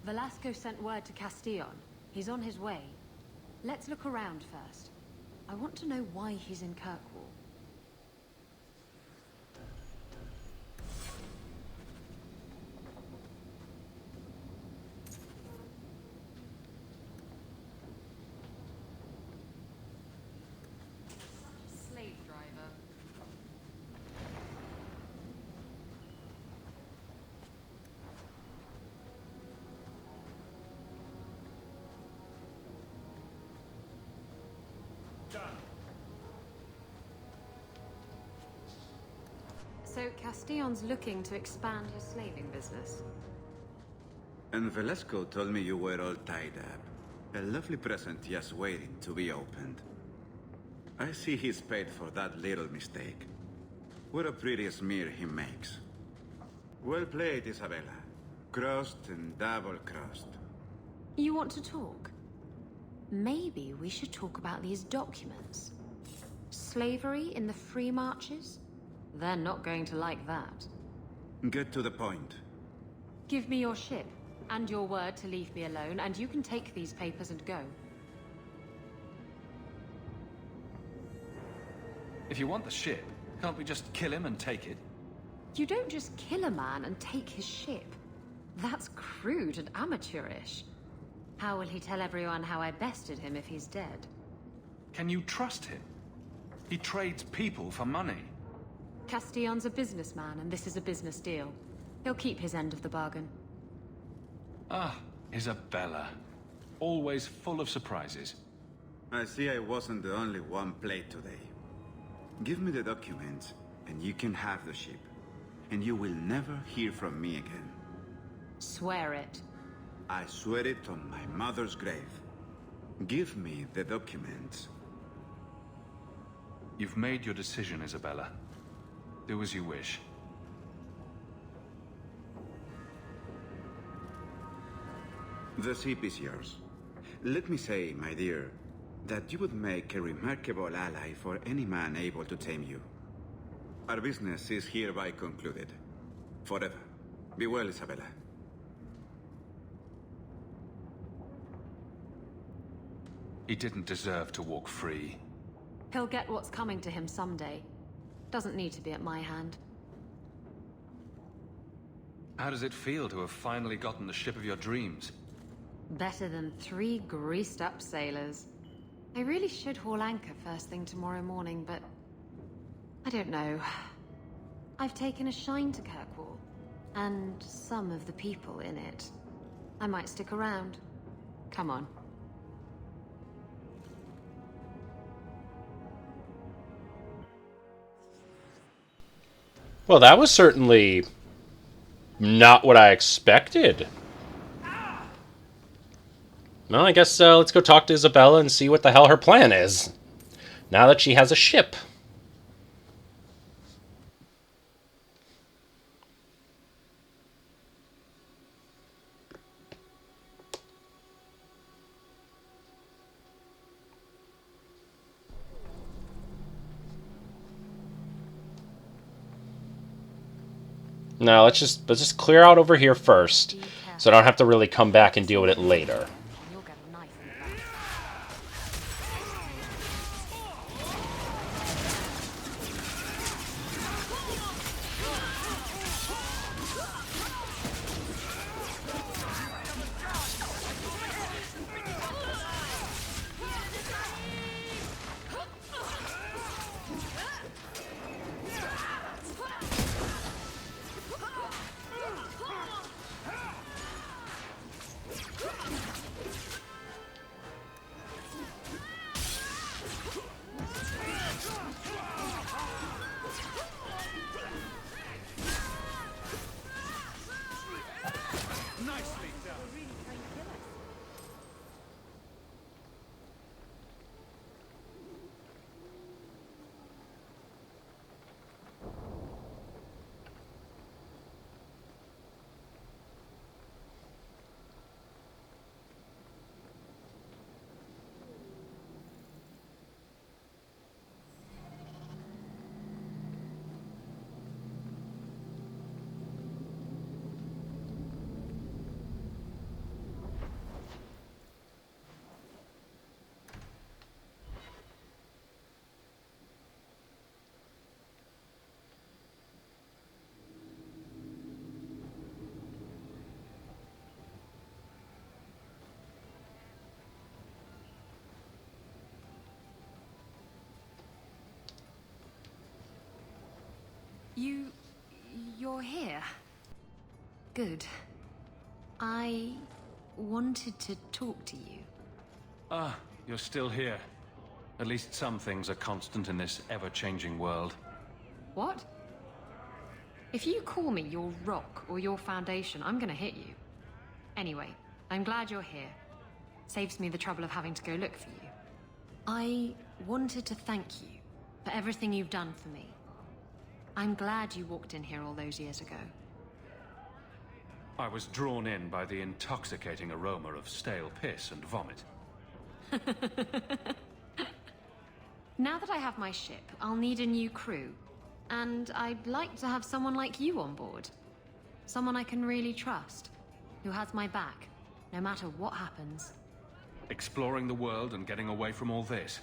Velasco sent word to Castillon. He's on his way. Let's look around first. I want to know why he's in Kirkwall. Castellon's looking to expand his slaving business. And Velasco told me you were all tied up. A lovely present just waiting to be opened. I see he's paid for that little mistake. What a pretty smear he makes. Well played, Isabella. Crossed and double-crossed. You want to talk? Maybe we should talk about these documents. Slavery in the free marches? They're not going to like that. Get to the point. Give me your ship, and your word to leave me alone, and you can take these papers and go. If you want the ship, can't we just kill him and take it? You don't just kill a man and take his ship. That's crude and amateurish. How will he tell everyone how I bested him if he's dead? Can you trust him? He trades people for money. Castellon's a businessman, and this is a business deal. He'll keep his end of the bargain. Ah, Isabella. Always full of surprises. I see I wasn't the only one played today. Give me the documents, and you can have the ship. And you will never hear from me again. Swear it. I swear it on my mother's grave. Give me the documents. You've made your decision, Isabella. Do as you wish. The ship is yours. Let me say, my dear, that you would make a remarkable ally for any man able to tame you. Our business is hereby concluded. Forever. Be well, Isabella. He didn't deserve to walk free. He'll get what's coming to him someday. Doesn't need to be at my hand. How does it feel to have finally gotten the ship of your dreams? Better than 3 greased-up sailors. I really should haul anchor first thing tomorrow morning, but... I don't know. I've taken a shine to Kirkwall, and some of the people in it. I might stick around. Come on. Well, that was certainly not what I expected. Well, I guess let's go talk to Isabella and see what the hell her plan is. Now that she has a ship. Now let's just clear out over here first, so I don't have to really come back and deal with it later. You're here. Good. I wanted to talk to you. Ah, you're still here. At least some things are constant in this ever-changing world. What? If you call me your rock or your foundation, I'm gonna hit you. Anyway, I'm glad you're here. Saves me the trouble of having to go look for you. I wanted to thank you for everything you've done for me. I'm glad you walked in here all those years ago. I was drawn in by the intoxicating aroma of stale piss and vomit. Now that I have my ship, I'll need a new crew. And I'd like to have someone like you on board. Someone I can really trust, who has my back, no matter what happens. Exploring the world and getting away from all this.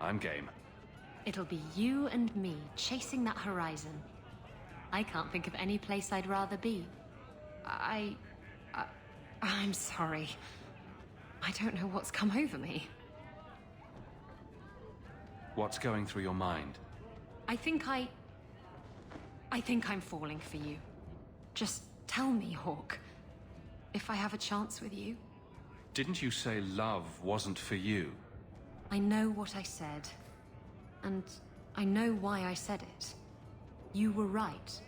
I'm game. It'll be you and me chasing that horizon. I can't think of any place I'd rather be. I'm sorry. I don't know what's come over me. What's going through your mind? I think I'm falling for you. Just tell me, Hawke, if I have a chance with you. Didn't you say love wasn't for you? I know what I said. And I know why I said it. You were right.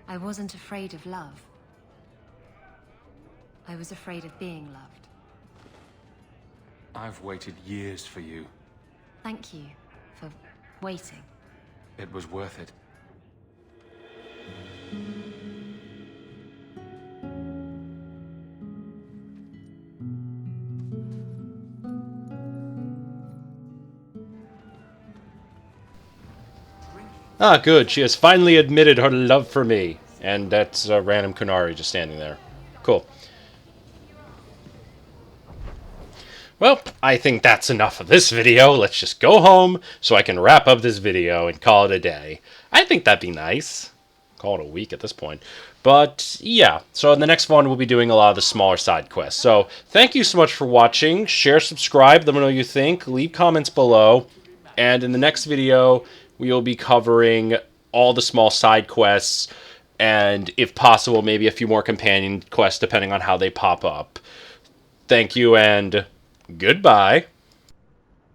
I wasn't afraid of love. I was afraid of being loved. I've waited years for you. Thank you for waiting. It was worth it. Ah, good. She has finally admitted her love for me. And that's a random Kunari just standing there. Cool. Well, I think that's enough of this video. Let's just go home so I can wrap up this video and call it a day. I think that'd be nice. Call it a week at this point. But, yeah. So in the next one, we'll be doing a lot of the smaller side quests. So, thank you so much for watching. Share, subscribe, let me know what you think. Leave comments below. And in the next video, we will be covering all the small side quests. And, if possible, maybe a few more companion quests, depending on how they pop up. Thank you, and goodbye.